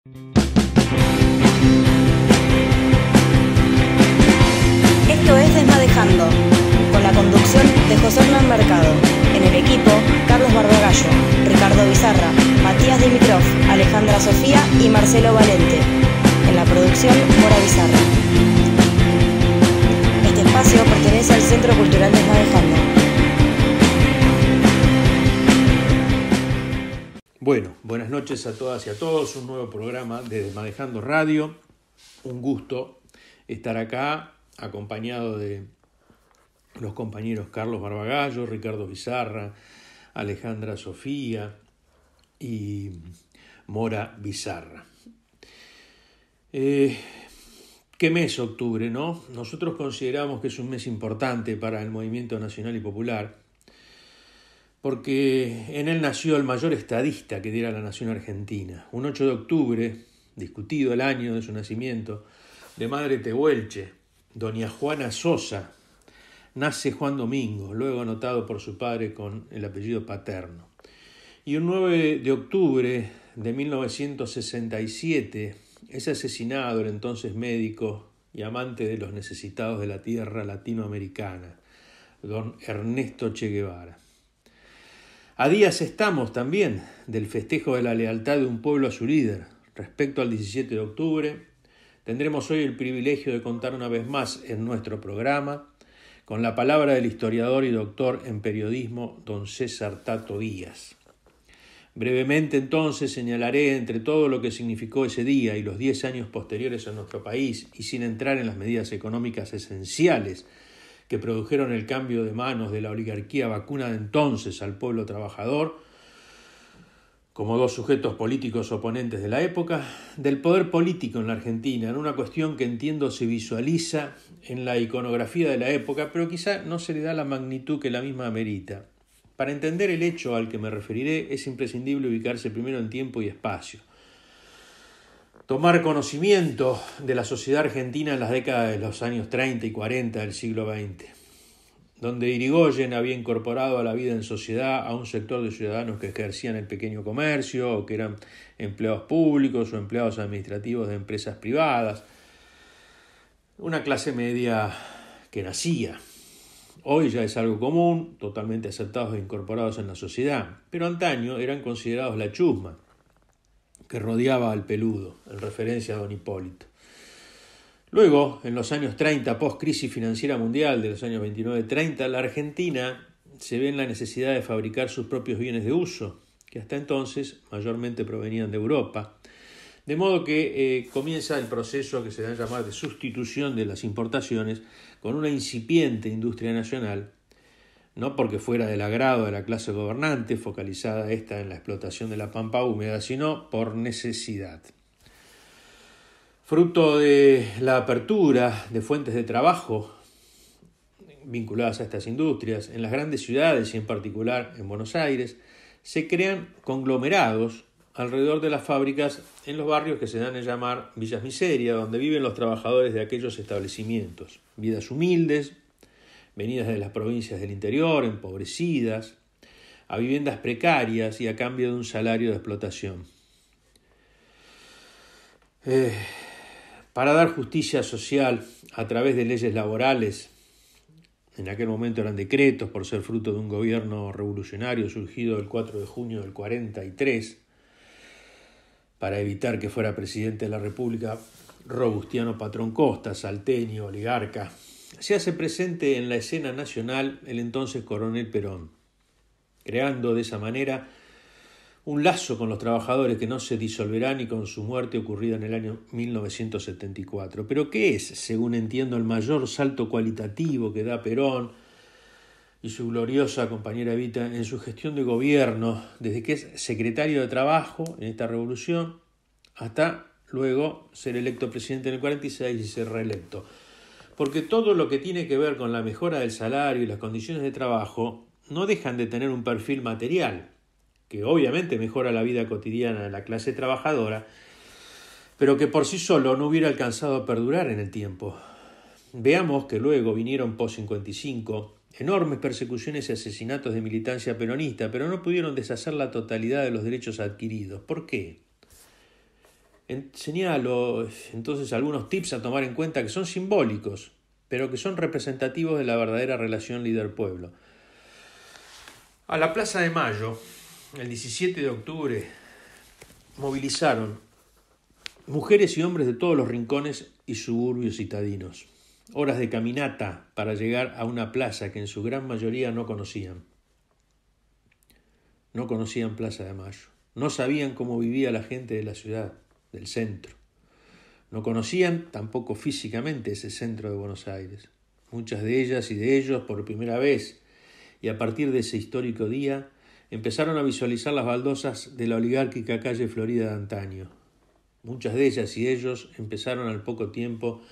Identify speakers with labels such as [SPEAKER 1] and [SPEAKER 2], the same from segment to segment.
[SPEAKER 1] Esto es Desmadejando, con la conducción de José Hernán Mercado. En el equipo, Carlos Barbagallo, Ricardo Bizarra, Matías Dimitrov, Alejandra Sofía y Marcelo Valente. En la producción, Mora Bizarra. Este espacio pertenece al Centro Cultural Desmadejando.
[SPEAKER 2] Bueno, buenas noches a todas y a todos. Un nuevo programa de Desmadejando Radio. Un gusto estar acá, acompañado de los compañeros Carlos Barbagallo, Ricardo Bizarra, Alejandra Sofía y Mora Bizarra. ¿Qué mes octubre, no? Nosotros consideramos que es un mes importante para el movimiento nacional y popular, porque en él nació el mayor estadista que diera la nación argentina. Un 8 de octubre, discutido el año de su nacimiento, de madre tehuelche, doña Juana Sosa, nace Juan Domingo, luego anotado por su padre con el apellido paterno. Y un 9 de octubre de 1967 es asesinado el entonces médico y amante de los necesitados de la tierra latinoamericana, don Ernesto Che Guevara. A días estamos también del festejo de la lealtad de un pueblo a su líder. Respecto al 17 de octubre, tendremos hoy el privilegio de contar una vez más en nuestro programa con la palabra del historiador y doctor en periodismo don César Tato Díaz. Brevemente entonces señalaré entre todo lo que significó ese día y los 10 años posteriores en nuestro país, y sin entrar en las medidas económicas esenciales que produjeron el cambio de manos de la oligarquía vacuna de entonces al pueblo trabajador, como dos sujetos políticos oponentes de la época, del poder político en la Argentina, en una cuestión que entiendo se visualiza en la iconografía de la época, pero quizá no se le da la magnitud que la misma amerita. Para entender el hecho al que me referiré es imprescindible ubicarse primero en tiempo y espacio. Tomar conocimiento de la sociedad argentina en las décadas de los años 30 y 40 del siglo XX, donde Irigoyen había incorporado a la vida en sociedad a un sector de ciudadanos que ejercían el pequeño comercio o que eran empleados públicos o empleados administrativos de empresas privadas, una clase media que nacía. Hoy ya es algo común, totalmente aceptados e incorporados en la sociedad, pero antaño eran considerados la chusma que rodeaba al peludo, en referencia a don Hipólito. Luego, en los años 30, post-crisis financiera mundial de los años 29-30, la Argentina se ve en la necesidad de fabricar sus propios bienes de uso, que hasta entonces mayormente provenían de Europa, de modo que comienza el proceso que se da a llamar de sustitución de las importaciones con una incipiente industria nacional, no porque fuera del agrado de la clase gobernante, focalizada esta en la explotación de la pampa húmeda, sino por necesidad. Fruto de la apertura de fuentes de trabajo vinculadas a estas industrias, en las grandes ciudades y en particular en Buenos Aires, se crean conglomerados alrededor de las fábricas en los barrios que se dan a llamar villas miseria, donde viven los trabajadores de aquellos establecimientos. Vidas humildes, venidas de las provincias del interior, empobrecidas, a viviendas precarias y a cambio de un salario de explotación. Para dar justicia social a través de leyes laborales, en aquel momento eran decretos por ser fruto de un gobierno revolucionario surgido el 4 de junio del 43, para evitar que fuera presidente de la República Robustiano Patrón Costa, salteño, oligarca, se hace presente en la escena nacional el entonces coronel Perón, creando de esa manera un lazo con los trabajadores que no se disolverá ni con su muerte ocurrida en el año 1974. Pero ¿qué es, según entiendo, el mayor salto cualitativo que da Perón y su gloriosa compañera Evita en su gestión de gobierno, desde que es secretario de Trabajo en esta revolución hasta luego ser electo presidente en el 46 y ser reelecto? Porque todo lo que tiene que ver con la mejora del salario y las condiciones de trabajo no dejan de tener un perfil material, que obviamente mejora la vida cotidiana de la clase trabajadora, pero que por sí solo no hubiera alcanzado a perdurar en el tiempo. Veamos que luego vinieron post-55 enormes persecuciones y asesinatos de militancia peronista, pero no pudieron deshacer la totalidad de los derechos adquiridos. ¿Por qué? Señalo entonces algunos tips a tomar en cuenta que son simbólicos, pero que son representativos de la verdadera relación líder-pueblo. A la Plaza de Mayo, el 17 de octubre, movilizaron mujeres y hombres de todos los rincones y suburbios citadinos. Horas de caminata para llegar a una plaza que en su gran mayoría no conocían. No conocían Plaza de Mayo. No sabían cómo vivía la gente de la ciudad, del centro. No conocían tampoco físicamente ese centro de Buenos Aires. Muchas de ellas y de ellos por primera vez, y a partir de ese histórico día, empezaron a visualizar las baldosas de la oligárquica calle Florida de antaño. Muchas de ellas y ellos empezaron al poco tiempo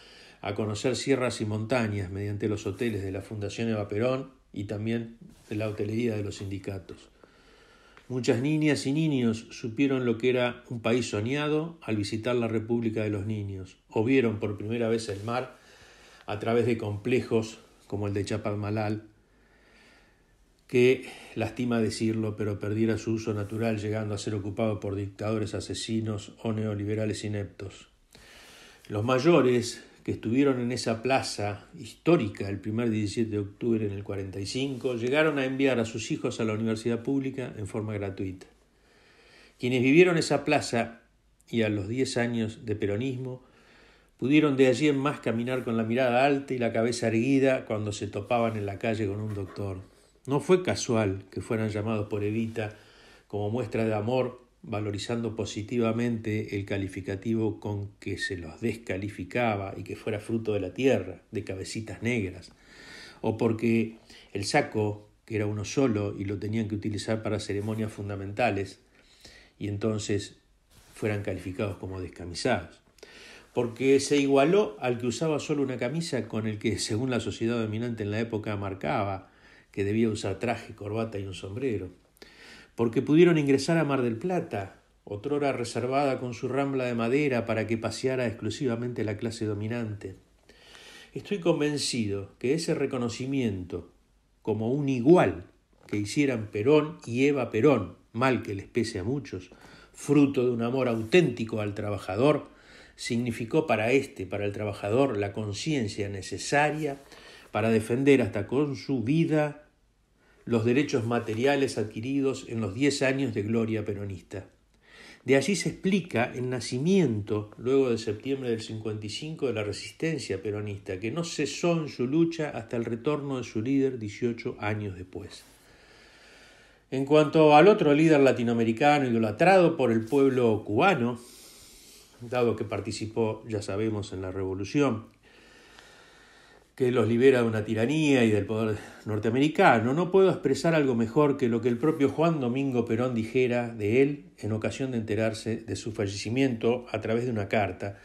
[SPEAKER 2] a conocer sierras y montañas mediante los hoteles de la Fundación Eva Perón y también de la hotelería de los sindicatos. Muchas niñas y niños supieron lo que era un país soñado al visitar la República de los Niños, o vieron por primera vez el mar a través de complejos como el de Chapalmalal, que, lastima decirlo, pero perdiera su uso natural llegando a ser ocupado por dictadores asesinos o neoliberales ineptos. Los mayores que estuvieron en esa plaza histórica el primer 17 de octubre en el 45, llegaron a enviar a sus hijos a la universidad pública en forma gratuita. Quienes vivieron esa plaza y a los 10 años de peronismo, pudieron de allí en más caminar con la mirada alta y la cabeza erguida cuando se topaban en la calle con un doctor. No fue casual que fueran llamados por Evita como muestra de amor, valorizando positivamente el calificativo con que se los descalificaba y que fuera fruto de la tierra, de cabecitas negras, o porque el saco, que era uno solo y lo tenían que utilizar para ceremonias fundamentales, y entonces fueran calificados como descamisados, porque se igualó al que usaba solo una camisa con el que, según la sociedad dominante en la época, marcaba que debía usar traje, corbata y un sombrero, porque pudieron ingresar a Mar del Plata, otrora reservada con su rambla de madera para que paseara exclusivamente la clase dominante. Estoy convencido que ese reconocimiento como un igual que hicieran Perón y Eva Perón, mal que les pese a muchos, fruto de un amor auténtico al trabajador, significó para el trabajador, la conciencia necesaria para defender hasta con su vida los derechos materiales adquiridos en los 10 años de gloria peronista. De allí se explica el nacimiento, luego de septiembre del 55, de la resistencia peronista, que no cesó en su lucha hasta el retorno de su líder 18 años después. En cuanto al otro líder latinoamericano idolatrado por el pueblo cubano, dado que participó, ya sabemos, en la revolución, que los libera de una tiranía y del poder norteamericano, no puedo expresar algo mejor que lo que el propio Juan Domingo Perón dijera de él en ocasión de enterarse de su fallecimiento a través de una carta,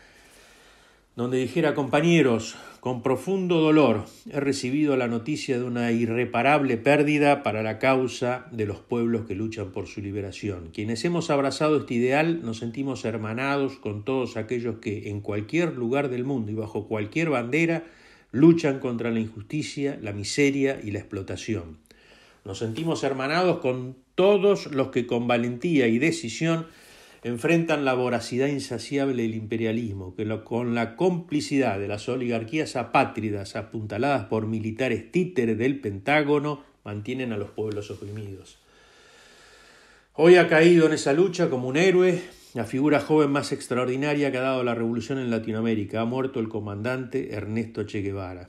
[SPEAKER 2] donde dijera: compañeros, con profundo dolor he recibido la noticia de una irreparable pérdida para la causa de los pueblos que luchan por su liberación. Quienes hemos abrazado este ideal nos sentimos hermanados con todos aquellos que en cualquier lugar del mundo y bajo cualquier bandera luchan contra la injusticia, la miseria y la explotación. Nos sentimos hermanados con todos los que con valentía y decisión enfrentan la voracidad insaciable del imperialismo, que con la complicidad de las oligarquías apátridas apuntaladas por militares títeres del Pentágono mantienen a los pueblos oprimidos. Hoy ha caído en esa lucha como un héroe la figura joven más extraordinaria que ha dado la revolución en Latinoamérica. Ha muerto el comandante Ernesto Che Guevara.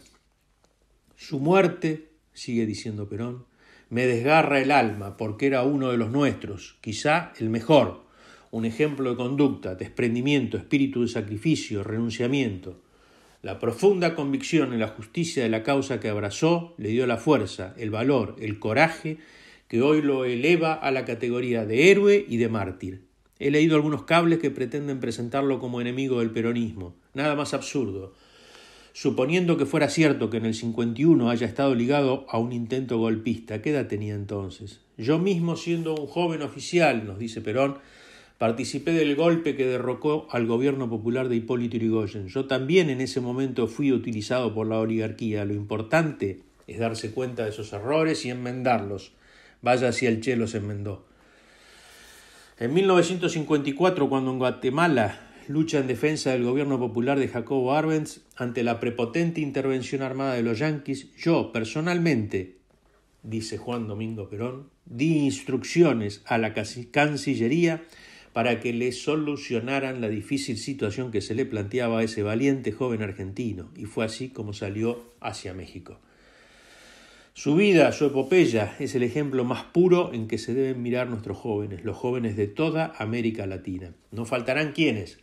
[SPEAKER 2] Su muerte, sigue diciendo Perón, me desgarra el alma porque era uno de los nuestros, quizá el mejor, un ejemplo de conducta, desprendimiento, espíritu de sacrificio, renunciamiento. La profunda convicción en la justicia de la causa que abrazó le dio la fuerza, el valor, el coraje que hoy lo eleva a la categoría de héroe y de mártir. He leído algunos cables que pretenden presentarlo como enemigo del peronismo. Nada más absurdo. Suponiendo que fuera cierto que en el 51 haya estado ligado a un intento golpista, ¿qué edad tenía entonces? Yo mismo, siendo un joven oficial, nos dice Perón, participé del golpe que derrocó al gobierno popular de Hipólito Yrigoyen. Yo también en ese momento fui utilizado por la oligarquía. Lo importante es darse cuenta de esos errores y enmendarlos. Vaya si el Che los enmendó. En 1954, cuando en Guatemala lucha en defensa del gobierno popular de Jacobo Arbenz ante la prepotente intervención armada de los yanquis, yo personalmente, dice Juan Domingo Perón, di instrucciones a la Cancillería para que le solucionaran la difícil situación que se le planteaba a ese valiente joven argentino, y fue así como salió hacia México. Su vida, su epopeya, es el ejemplo más puro en que se deben mirar nuestros jóvenes, los jóvenes de toda América Latina. No faltarán quienes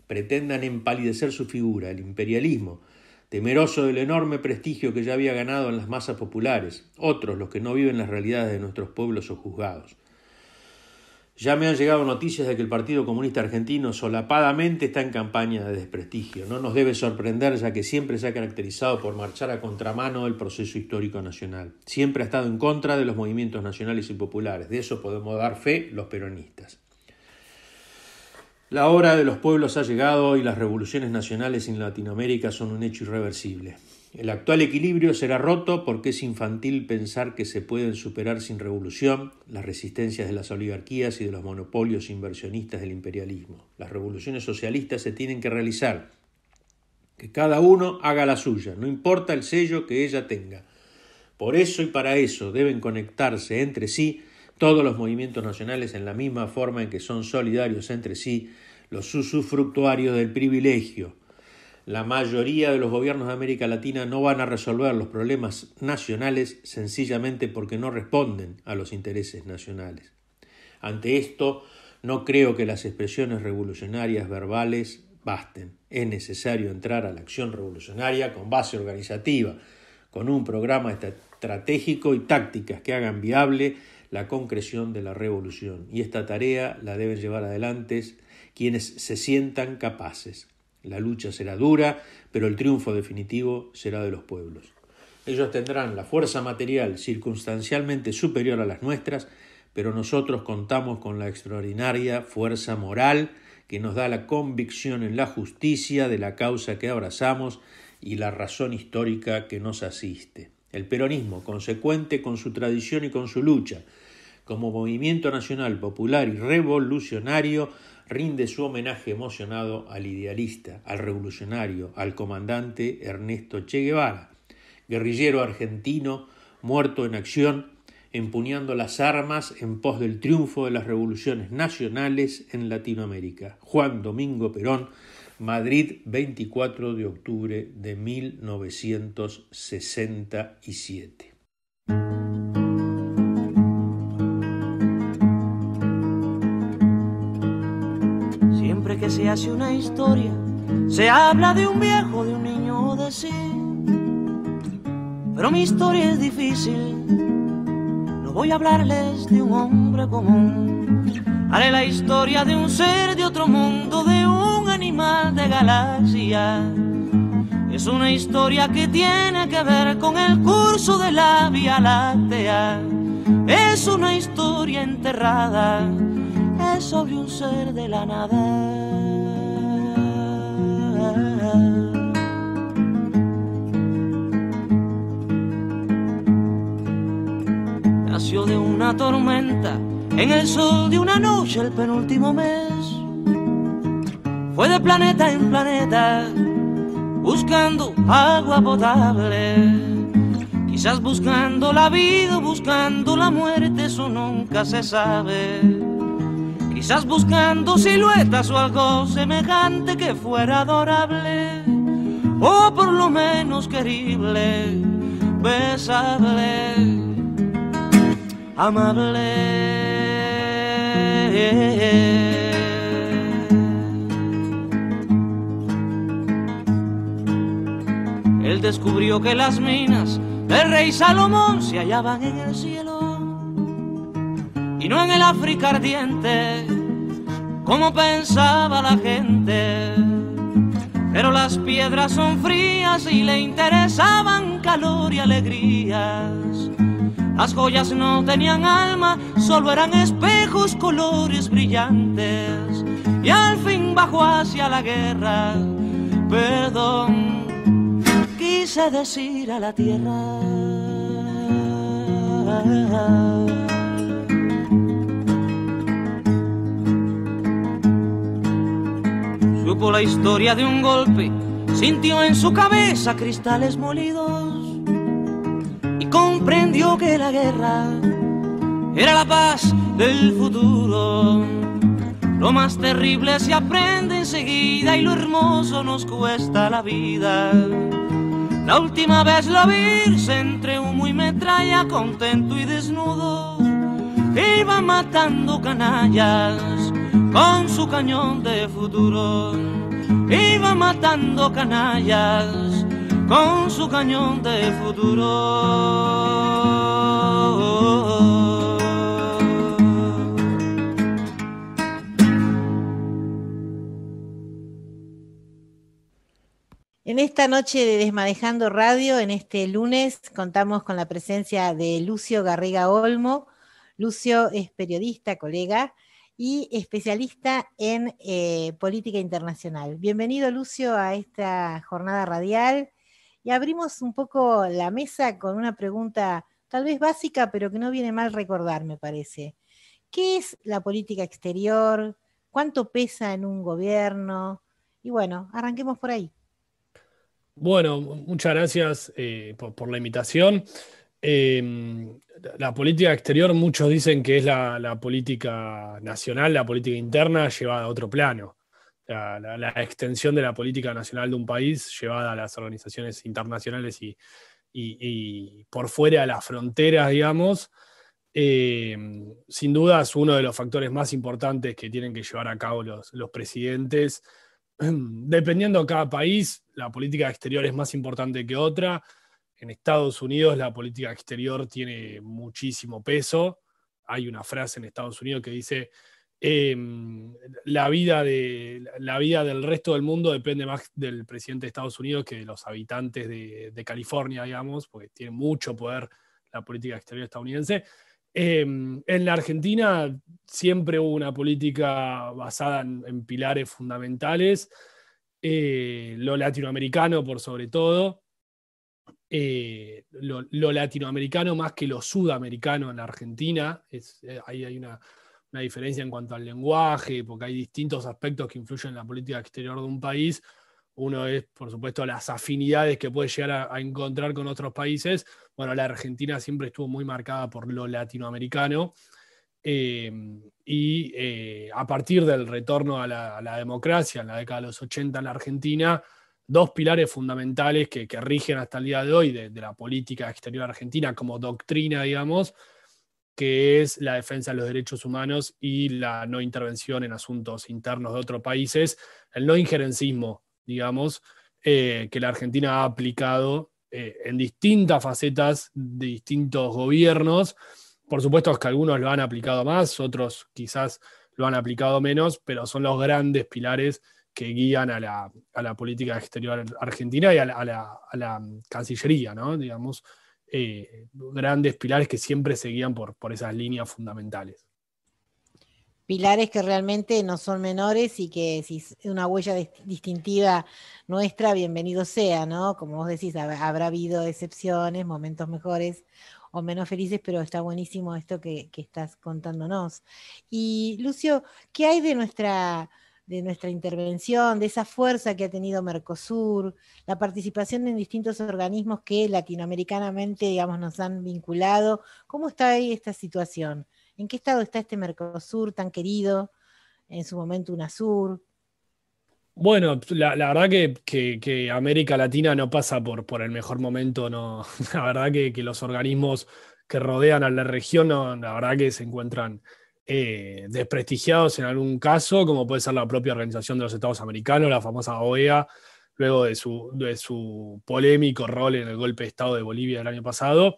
[SPEAKER 2] pretendan empalidecer su figura, el imperialismo, temeroso del enorme prestigio que ya había ganado en las masas populares, otros los que no viven las realidades de nuestros pueblos o juzgados. Ya me han llegado noticias de que el Partido Comunista Argentino solapadamente está en campaña de desprestigio. No nos debe sorprender, ya que siempre se ha caracterizado por marchar a contramano del proceso histórico nacional. Siempre ha estado en contra de los movimientos nacionales y populares. De eso podemos dar fe los peronistas. La hora de los pueblos ha llegado y las revoluciones nacionales en Latinoamérica son un hecho irreversible. El actual equilibrio será roto porque es infantil pensar que se pueden superar sin revolución las resistencias de las oligarquías y de los monopolios inversionistas del imperialismo. Las revoluciones socialistas se tienen que realizar, que cada uno haga la suya, no importa el sello que ella tenga. Por eso y para eso deben conectarse entre sí todos los movimientos nacionales en la misma forma en que son solidarios entre sí los usufructuarios del privilegio. La mayoría de los gobiernos de América Latina no van a resolver los problemas nacionales sencillamente porque no responden a los intereses nacionales. Ante esto, no creo que las expresiones revolucionarias verbales basten. Es necesario entrar a la acción revolucionaria con base organizativa, con un programa estratégico y tácticas que hagan viable la concreción de la revolución. Y esta tarea la deben llevar adelante quienes se sientan capaces. La lucha será dura, pero el triunfo definitivo será de los pueblos. Ellos tendrán la fuerza material circunstancialmente superior a las nuestras, pero nosotros contamos con la extraordinaria fuerza moral que nos da la convicción en la justicia de la causa que abrazamos y la razón histórica que nos asiste. El peronismo, consecuente con su tradición y con su lucha, como movimiento nacional, popular y revolucionario, rinde su homenaje emocionado al idealista, al revolucionario, al comandante Ernesto Che Guevara, guerrillero argentino muerto en acción, empuñando las armas en pos del triunfo de las revoluciones nacionales en Latinoamérica. Juan Domingo Perón, Madrid, 24 de octubre de 1967.
[SPEAKER 3] Siempre que se hace una historia, se habla de un viejo, de un niño o de sí. Pero mi historia es difícil, no voy a hablarles de un hombre común. Haré la historia de un ser de otro mundo, de un animal de galaxia. Es una historia que tiene que ver con el curso de la Vía Láctea. Es una historia enterrada, es sobre un ser de la nada. Nació de una tormenta, en el sol de una noche el penúltimo mes. Fue de planeta en planeta, buscando agua potable. Quizás buscando la vida o buscando la muerte, eso nunca se sabe. Quizás buscando siluetas o algo semejante que fuera adorable, o por lo menos querible, besable, amable. Él descubrió que las minas del rey Salomón se hallaban en el cielo y no en el África ardiente, como pensaba la gente. Pero las piedras son frías y le interesaban calor y alegrías. Las joyas no tenían alma, solo eran espejos, colores brillantes. Y al fin bajó hacia la guerra, perdón, quise decir a la tierra. Su supo la historia de un golpe, sintió en su cabeza cristales molidos y comprendió que la guerra era la paz del futuro. Lo más terrible se aprende enseguida y lo hermoso nos cuesta la vida. La última vez lo vi entre humo y metralla, contento y desnudo, iba matando canallas con su cañón de futuro. Iba matando canallas con su cañón de futuro.
[SPEAKER 4] En esta noche de Desmadejando Radio, en este lunes, contamos con la presencia de Lucio Garriga Olmo. Lucio es periodista, colega y especialista en política internacional. Bienvenido, Lucio, a esta jornada radial. Y abrimos un poco la mesa con una pregunta tal vez básica, pero que no viene mal recordar, me parece. ¿Qué es la política exterior? ¿Cuánto pesa en un gobierno? Y bueno, arranquemos por ahí.
[SPEAKER 5] Bueno, muchas gracias por la invitación. La política exterior, muchos dicen que es la política nacional, la política interna llevada a otro plano. La extensión de la política nacional de un país llevada a las organizaciones internacionales y por fuera de las fronteras, digamos. Sin duda es uno de los factores más importantes que tienen que llevar a cabo los presidentes. Dependiendo de cada país, la política exterior es más importante que otra. En Estados Unidos la política exterior tiene muchísimo peso. Hay una frase en Estados Unidos que dice la vida del resto del mundo depende más del presidente de Estados Unidos que de los habitantes de California, digamos, porque tiene mucho poder la política exterior estadounidense. En la Argentina siempre hubo una política basada en pilares fundamentales, lo latinoamericano por sobre todo, lo latinoamericano más que lo sudamericano en la Argentina. Ahí hay una diferencia en cuanto al lenguaje, porque hay distintos aspectos que influyen en la política exterior de un país. Uno es, por supuesto, las afinidades que puede llegar a encontrar con otros países. Bueno, la Argentina siempre estuvo muy marcada por lo latinoamericano a partir del retorno a la democracia en la década de los 80 en la Argentina, dos pilares fundamentales que rigen hasta el día de hoy de la política exterior argentina como doctrina, digamos, que es la defensa de los derechos humanos y la no intervención en asuntos internos de otros países, el no injerencismo, digamos, que la Argentina ha aplicado en distintas facetas de distintos gobiernos. Por supuesto que algunos lo han aplicado más, otros quizás lo han aplicado menos, pero son los grandes pilares que guían a la política exterior argentina y a la Cancillería, ¿no? Digamos, grandes pilares que siempre se guían por esas líneas fundamentales.
[SPEAKER 4] Pilares que realmente no son menores y que si es una huella distintiva nuestra, bienvenido sea, ¿no? Como vos decís, habrá habido excepciones, momentos mejores o menos felices, pero está buenísimo esto que estás contándonos. Y Lucio, ¿qué hay de nuestra intervención, de esa fuerza que ha tenido Mercosur, la participación en distintos organismos que latinoamericanamente, digamos, nos han vinculado? ¿Cómo está ahí esta situación? ¿En qué estado está este Mercosur tan querido, en su momento UNASUR?
[SPEAKER 5] Bueno, la verdad que América Latina no pasa por el mejor momento, no. La verdad que los organismos que rodean a la región, no, la verdad que se encuentran desprestigiados en algún caso, como puede ser la propia Organización de los Estados Americanos, la famosa OEA, luego de su polémico rol en el golpe de Estado de Bolivia del año pasado.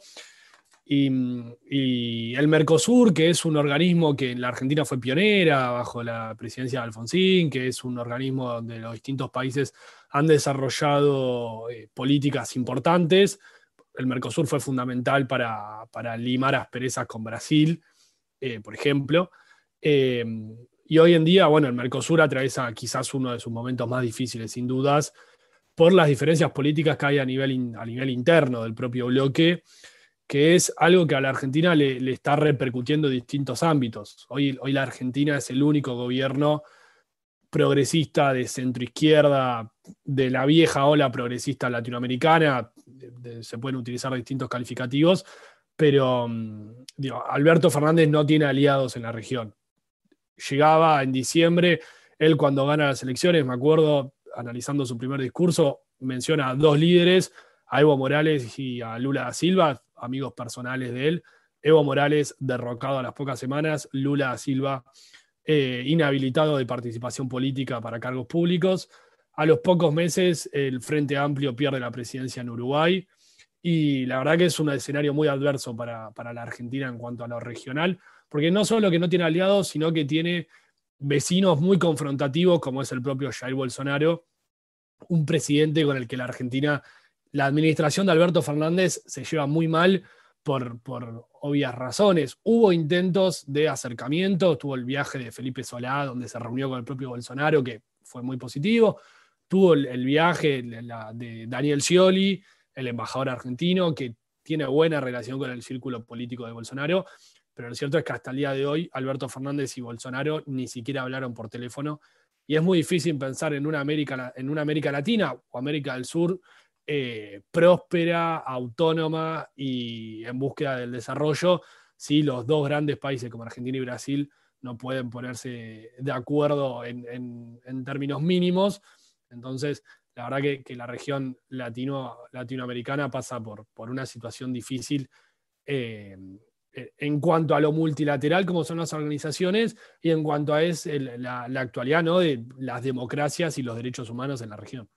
[SPEAKER 5] Y el Mercosur, que es un organismo que en la Argentina fue pionera bajo la presidencia de Alfonsín, que es un organismo donde los distintos países han desarrollado políticas importantes. El Mercosur fue fundamental para limar asperezas con Brasil, por ejemplo. Y hoy en día, bueno, el Mercosur atraviesa quizás uno de sus momentos más difíciles, sin dudas, por las diferencias políticas que hay a nivel interno del propio bloque, que es algo que a la Argentina le está repercutiendo en distintos ámbitos. Hoy la Argentina es el único gobierno progresista de centroizquierda, de la vieja ola progresista latinoamericana, se pueden utilizar distintos calificativos, pero Alberto Fernández no tiene aliados en la región. Llegaba en diciembre, él cuando gana las elecciones, me acuerdo, analizando su primer discurso, menciona a 2 líderes, a Evo Morales y a Lula da Silva, amigos personales de él. Evo Morales derrocado a las pocas semanas, Lula da Silva inhabilitado de participación política para cargos públicos. A los pocos meses el Frente Amplio pierde la presidencia en Uruguay y la verdad que es un escenario muy adverso para la Argentina en cuanto a lo regional, porque no solo que no tiene aliados, sino que tiene vecinos muy confrontativos como es el propio Jair Bolsonaro, un presidente con el que la Argentina, la administración de Alberto Fernández se lleva muy mal por obvias razones. Hubo intentos de acercamiento, tuvo el viaje de Felipe Solá, donde se reunió con el propio Bolsonaro, que fue muy positivo. Tuvo el viaje de Daniel Scioli, el embajador argentino, que tiene buena relación con el círculo político de Bolsonaro, pero lo cierto es que hasta el día de hoy Alberto Fernández y Bolsonaro ni siquiera hablaron por teléfono, y es muy difícil pensar en una América Latina o América del Sur próspera, autónoma y en búsqueda del desarrollo, si los 2 grandes países como Argentina y Brasil no pueden ponerse de acuerdo en términos mínimos. Entonces, la verdad que la región latinoamericana pasa por una situación difícil en cuanto a lo multilateral, como son las organizaciones, y en cuanto a la actualidad, ¿no?, de las democracias y los derechos humanos en la región.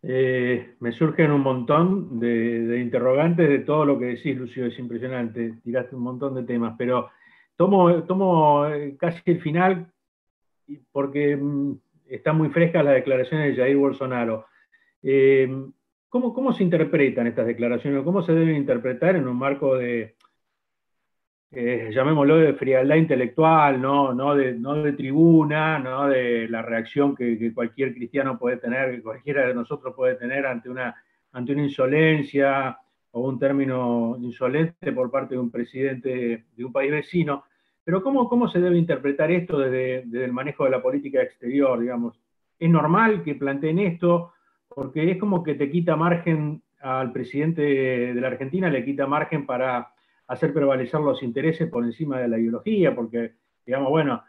[SPEAKER 2] Me surgen un montón de interrogantes de todo lo que decís, Lucio, es impresionante, tiraste un montón de temas, pero tomo casi el final porque están muy frescas las declaraciones de Jair Bolsonaro. ¿Cómo se interpretan estas declaraciones? ¿Cómo se deben interpretar en un marco de, llamémoslo, de frialdad intelectual, no de tribuna, no de la reacción que cualquier cristiano puede tener, que cualquiera de nosotros puede tener ante una insolencia o un término insolente por parte de un presidente de un país vecino? Pero ¿cómo se debe interpretar esto desde el manejo de la política exterior, digamos? ¿Es normal que planteen esto? Porque es como que te quita margen al presidente de la Argentina, le quita margen para hacer prevalecer los intereses por encima de la ideología, porque, digamos, bueno,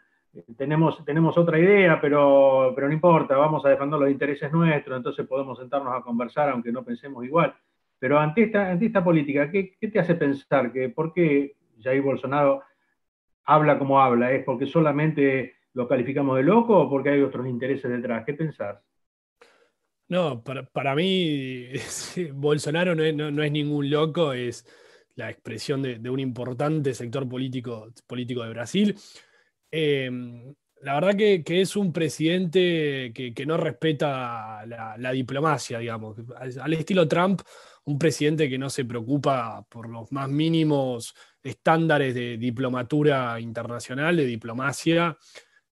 [SPEAKER 2] tenemos otra idea, pero no importa, vamos a defender los intereses nuestros, entonces podemos sentarnos a conversar aunque no pensemos igual. Pero ante esta política, ¿qué te hace pensar? ¿Por qué Jair Bolsonaro habla como habla? ¿Es porque solamente lo calificamos de loco o porque hay otros intereses detrás? ¿Qué pensás?
[SPEAKER 5] No, para mí Bolsonaro no es ningún loco, es la expresión de un importante sector político de Brasil. La verdad que es un presidente que no respeta la diplomacia, digamos. Al estilo Trump, un presidente que no se preocupa por los más mínimos estándares de diplomatura internacional, de diplomacia.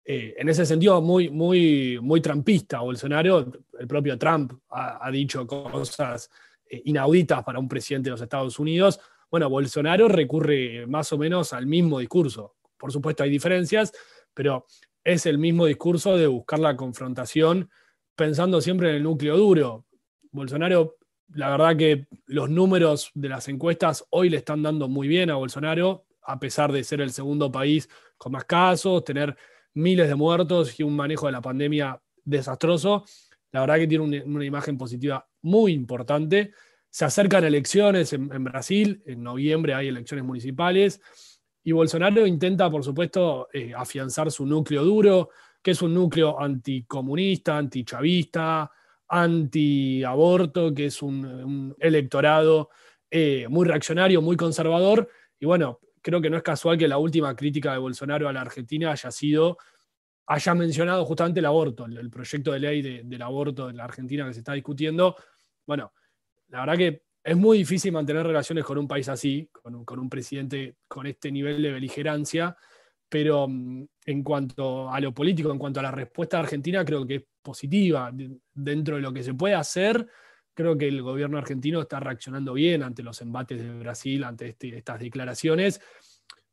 [SPEAKER 5] En ese sentido, muy trumpista Bolsonaro. El propio Trump ha dicho cosas inauditas para un presidente de los Estados Unidos. Bueno, Bolsonaro recurre más o menos al mismo discurso. Por supuesto hay diferencias, pero es el mismo discurso de buscar la confrontación pensando siempre en el núcleo duro. Bolsonaro, la verdad que los números de las encuestas hoy le están dando muy bien a Bolsonaro, a pesar de ser el segundo país con más casos, tener miles de muertos y un manejo de la pandemia desastroso. La verdad que tiene una imagen positiva muy importante. Se acercan elecciones en Brasil, en noviembre hay elecciones municipales, y Bolsonaro intenta, por supuesto, afianzar su núcleo duro, que es un núcleo anticomunista, antichavista, antiaborto, que es un electorado muy reaccionario, muy conservador. Y bueno, creo que no es casual que la última crítica de Bolsonaro a la Argentina haya mencionado justamente el aborto, el proyecto de ley del aborto en la Argentina que se está discutiendo. Bueno, la verdad que es muy difícil mantener relaciones con un país así, con un presidente con este nivel de beligerancia, pero en cuanto a lo político, en cuanto a la respuesta de Argentina, creo que es positiva. Dentro de lo que se puede hacer, creo que el gobierno argentino está reaccionando bien ante los embates de Brasil, ante estas declaraciones,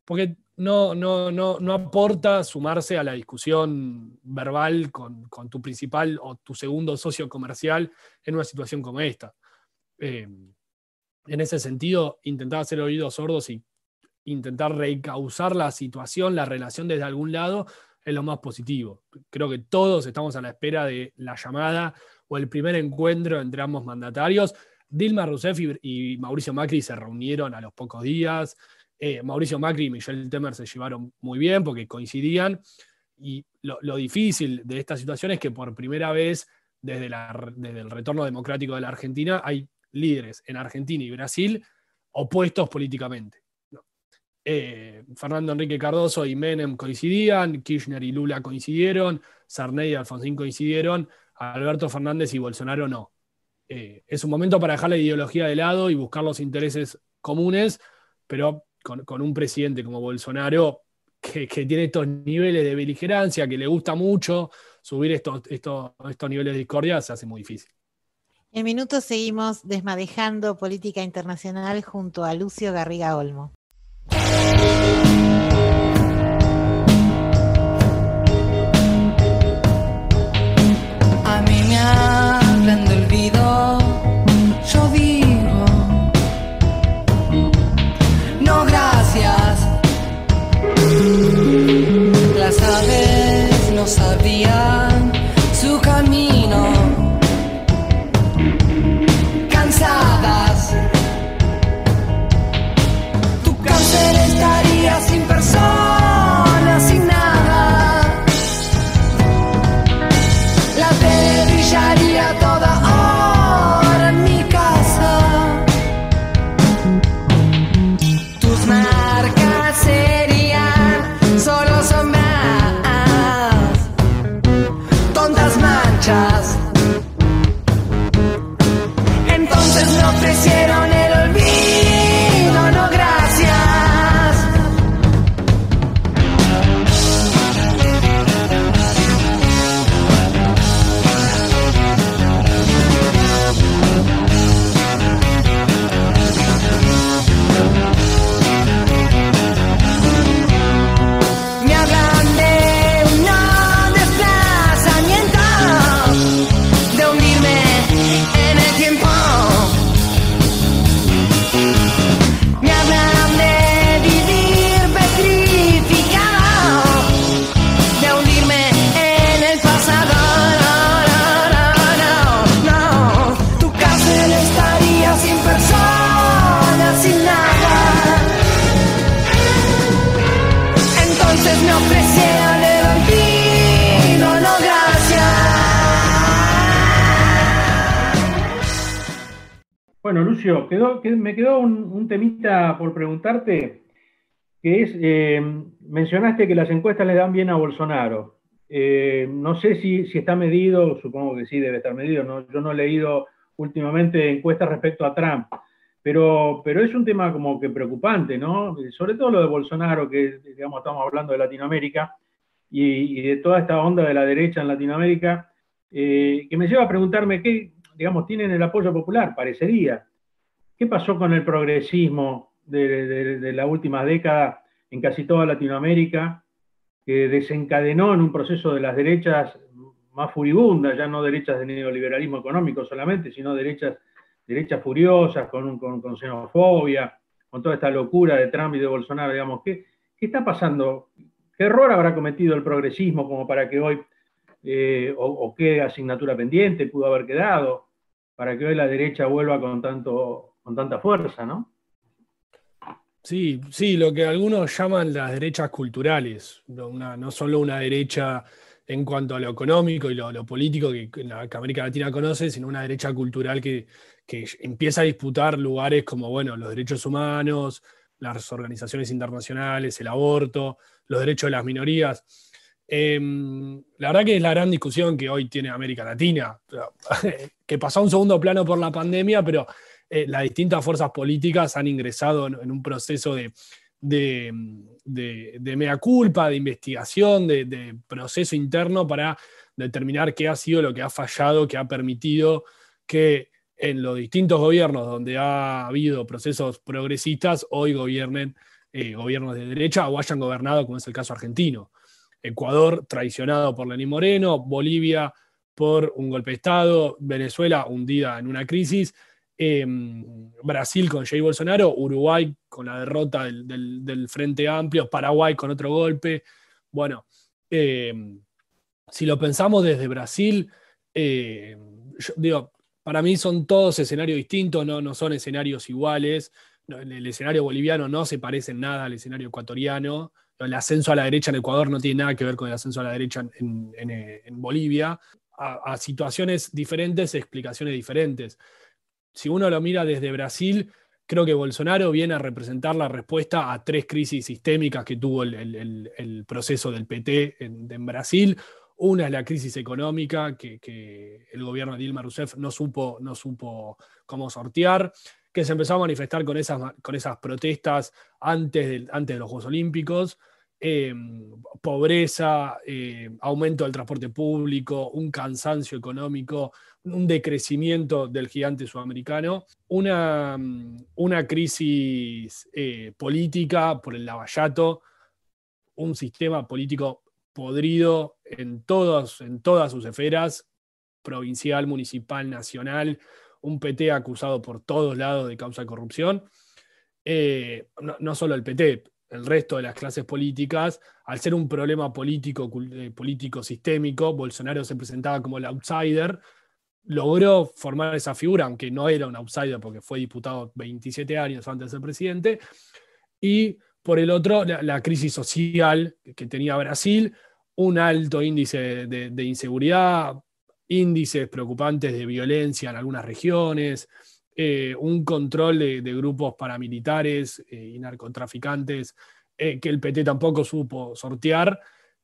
[SPEAKER 5] porque no aporta sumarse a la discusión verbal con tu principal o tu segundo socio comercial en una situación como esta. En ese sentido, intentar hacer oídos sordos y intentar reencauzar la situación, la relación desde algún lado, es lo más positivo. Creo que todos estamos a la espera de la llamada o el primer encuentro entre ambos mandatarios. Dilma Rousseff y Mauricio Macri se reunieron a los pocos días. Mauricio Macri y Michel Temer se llevaron muy bien porque coincidían. Y lo difícil de esta situación es que por primera vez, desde el retorno democrático de la Argentina, hay líderes en Argentina y Brasil opuestos políticamente. Fernando Enrique Cardoso y Menem coincidían, Kirchner y Lula coincidieron, Sarney y Alfonsín coincidieron, Alberto Fernández y Bolsonaro no. Es un momento para dejar la ideología de lado y buscar los intereses comunes, pero con un presidente como Bolsonaro que tiene estos niveles de beligerancia, que le gusta mucho subir estos niveles de discordia, se hace muy difícil.
[SPEAKER 4] En minutos seguimos desmadejando política internacional junto a Lucio Garriga Olmo.
[SPEAKER 6] A mí me hablan de olvido, yo digo, no gracias. Las aves no sabían su camino, cansadas. Tu cáncer estaría sin personas, sin nada. La tele brillaría toda hora en mi casa. Tus marcas serían solo sombras, tontas manchas. Entonces me ofrecieron el olvido, no gracias. Me hablan de un desplazamiento, de hundirme en el tiempo. Me hablan de vivir petrificado, de hundirme en el pasado. No. Tu cárcel estaría sin personas, sin nada. Entonces me ofrecieron el olvido, no gracias.
[SPEAKER 2] Bueno, Lucio, me quedó un temita por preguntarte, que es, mencionaste que las encuestas le dan bien a Bolsonaro. No sé si está medido, supongo que sí debe estar medido, ¿no? Yo no he leído últimamente encuestas respecto a Trump, pero es un tema como que preocupante, ¿no? Sobre todo lo de Bolsonaro, que digamos estamos hablando de Latinoamérica y de toda esta onda de la derecha en Latinoamérica, que me lleva a preguntarme qué, digamos, tienen el apoyo popular, parecería. ¿Qué pasó con el progresismo de la última década en casi toda Latinoamérica, que desencadenó en un proceso de las derechas más furibundas, ya no derechas de neoliberalismo económico solamente, sino derechas furiosas, con xenofobia, con toda esta locura de Trump y de Bolsonaro, digamos? ¿Qué está pasando? ¿Qué error habrá cometido el progresismo como para que hoy, o qué asignatura pendiente pudo haber quedado, para que hoy la derecha vuelva con tanta fuerza, ¿no?
[SPEAKER 5] Sí, lo que algunos llaman las derechas culturales, no solo una derecha en cuanto a lo económico y lo político que América Latina conoce, sino una derecha cultural que empieza a disputar lugares como, bueno, los derechos humanos, las organizaciones internacionales, el aborto, los derechos de las minorías. La verdad que es la gran discusión que hoy tiene América Latina, que pasó a un segundo plano por la pandemia, pero las distintas fuerzas políticas han ingresado en un proceso de mea culpa, de investigación, de proceso interno para determinar qué ha sido lo que ha fallado, que ha permitido que en los distintos gobiernos donde ha habido procesos progresistas, hoy gobiernen gobiernos de derecha o hayan gobernado, como es el caso argentino. Ecuador traicionado por Lenín Moreno, Bolivia por un golpe de Estado, Venezuela hundida en una crisis, Brasil con Jair Bolsonaro, Uruguay con la derrota del Frente Amplio, Paraguay con otro golpe. Bueno, si lo pensamos desde Brasil, yo digo, para mí son todos escenarios distintos, no son escenarios iguales. El escenario boliviano no se parece en nada al escenario ecuatoriano. El ascenso a la derecha en Ecuador no tiene nada que ver con el ascenso a la derecha en Bolivia. A situaciones diferentes, explicaciones diferentes. Si uno lo mira desde Brasil, creo que Bolsonaro viene a representar la respuesta a 3 crisis sistémicas que tuvo el proceso del PT en Brasil. Una es la crisis económica que el gobierno de Dilma Rousseff no supo cómo sortear, que se empezó a manifestar con esas protestas antes de los Juegos Olímpicos. Pobreza, aumento del transporte público, un cansancio económico, un decrecimiento del gigante sudamericano, una crisis política por el lavallato, un sistema político podrido en todas sus esferas, provincial, municipal, nacional, un PT acusado por todos lados de causa de corrupción. No solo el PT, el resto de las clases políticas, al ser un problema político sistémico, Bolsonaro se presentaba como el outsider, logró formar esa figura, aunque no era un outsider porque fue diputado 27 años antes de ser presidente, y por el otro, la crisis social que tenía Brasil, un alto índice de inseguridad, índices preocupantes de violencia en algunas regiones, un control de grupos paramilitares y narcotraficantes que el PT tampoco supo sortear,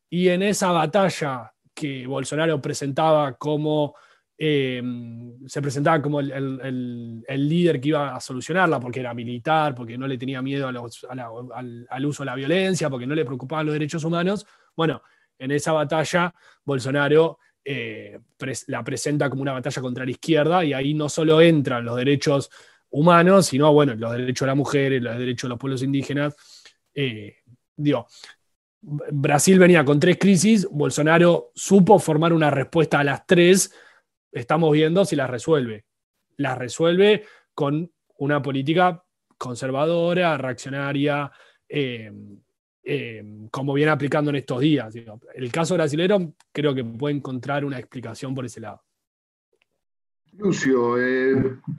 [SPEAKER 5] y en esa batalla que Bolsonaro presentaba como se presentaba como el líder que iba a solucionarla porque era militar, porque no le tenía miedo al uso de la violencia, porque no le preocupaban los derechos humanos. Bueno, en esa batalla Bolsonaro la presenta como una batalla contra la izquierda, y ahí no solo entran los derechos humanos, sino bueno, los derechos de las mujeres, los derechos de los pueblos indígenas. Brasil venía con 3 crisis, Bolsonaro supo formar una respuesta a las 3, estamos viendo si las resuelve. Las resuelve con una política conservadora, reaccionaria, como viene aplicando en estos días. El caso brasilero creo que puede encontrar una explicación por ese lado.
[SPEAKER 7] Lucio,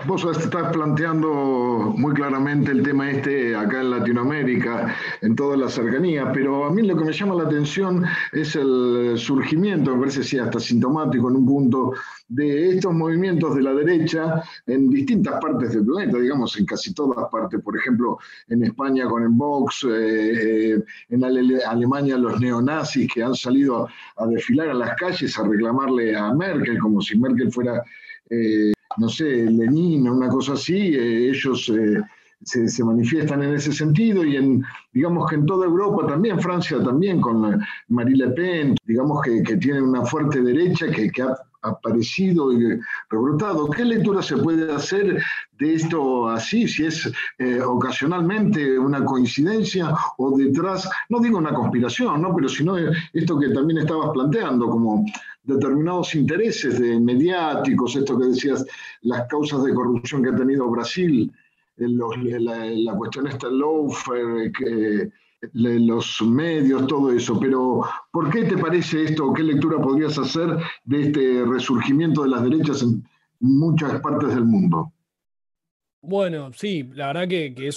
[SPEAKER 7] vos estás planteando muy claramente el tema acá en Latinoamérica, en toda la cercanía, pero a mí lo que me llama la atención es el surgimiento, me parece sí, hasta sintomático en un punto, de estos movimientos de la derecha en distintas partes del planeta, digamos en casi todas partes. Por ejemplo, en España con el Vox, en Alemania los neonazis que han salido a desfilar a las calles a reclamarle a Merkel, como si Merkel fuera... no sé, Lenin o una cosa así, ellos se manifiestan en ese sentido, y digamos que en toda Europa también, Francia también, con Marine Le Pen, digamos que tienen una fuerte derecha que ha aparecido y rebrotado. ¿Qué lectura se puede hacer de esto así? Si es ocasionalmente una coincidencia o detrás, no digo una conspiración, ¿no? Pero sino esto que también estabas planteando, como determinados intereses mediáticos, esto que decías, las causas de corrupción que ha tenido Brasil, la cuestión esta lawfare, los medios, todo eso. Pero ¿por qué te parece esto? ¿Qué lectura podrías hacer de este resurgimiento de las derechas en muchas partes del mundo?
[SPEAKER 5] Bueno, sí, la verdad que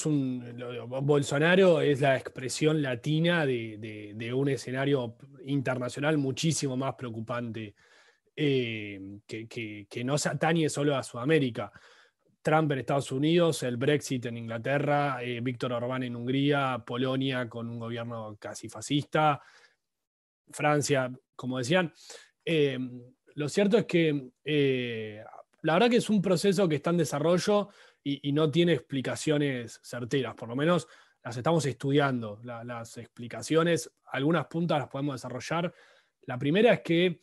[SPEAKER 5] Bolsonaro es la expresión latina de un escenario internacional muchísimo más preocupante, que no se atañe solo a Sudamérica. Trump en Estados Unidos, el Brexit en Inglaterra, Víctor Orbán en Hungría, Polonia con un gobierno casi fascista, Francia, como decían. Lo cierto es que la verdad que es un proceso que está en desarrollo y no tiene explicaciones certeras, por lo menos las estamos estudiando. Las explicaciones, algunas puntas las podemos desarrollar. La primera es que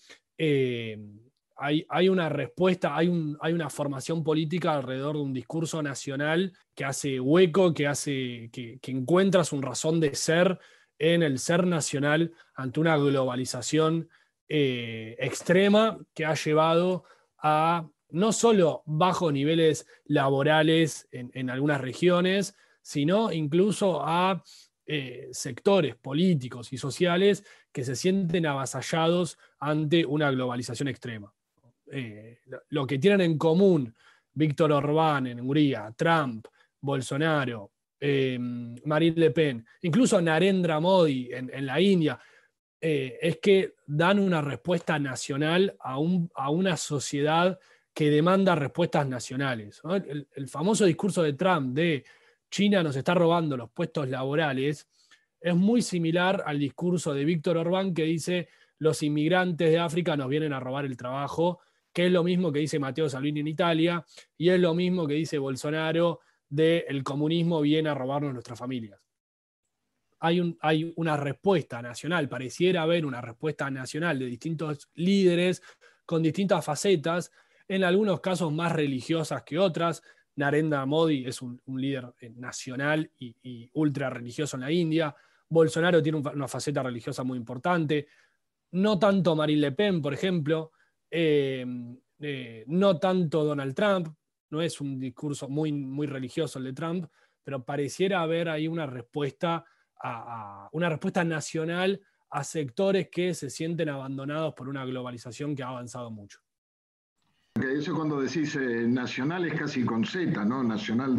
[SPEAKER 5] hay una respuesta, hay una formación política alrededor de un discurso nacional que hace hueco, que encuentra su razón de ser en el ser nacional ante una globalización extrema que ha llevado a no solo bajos niveles laborales en algunas regiones, sino incluso a sectores políticos y sociales que se sienten avasallados ante una globalización extrema. Lo que tienen en común Víctor Orbán en Hungría, Trump, Bolsonaro, Marine Le Pen, incluso Narendra Modi en la India, es que dan una respuesta nacional a una sociedad que demanda respuestas nacionales, ¿no? El famoso discurso de Trump de China nos está robando los puestos laborales es muy similar al discurso de Víctor Orbán que dice los inmigrantes de África nos vienen a robar el trabajo, que es lo mismo que dice Matteo Salvini en Italia y es lo mismo que dice Bolsonaro de el comunismo viene a robarnos nuestras familias. Hay una respuesta nacional, pareciera haber una respuesta nacional de distintos líderes con distintas facetas, en algunos casos más religiosas que otras. Narendra Modi es un líder nacional y ultra religioso en la India. Bolsonaro tiene una faceta religiosa muy importante. No tanto Marine Le Pen, por ejemplo. No tanto Donald Trump. No es un discurso muy, muy religioso el de Trump, pero pareciera haber ahí una respuesta nacional a sectores que se sienten abandonados por una globalización que ha avanzado mucho.
[SPEAKER 7] Eso cuando decís nacional es casi con Z, ¿no? Nacional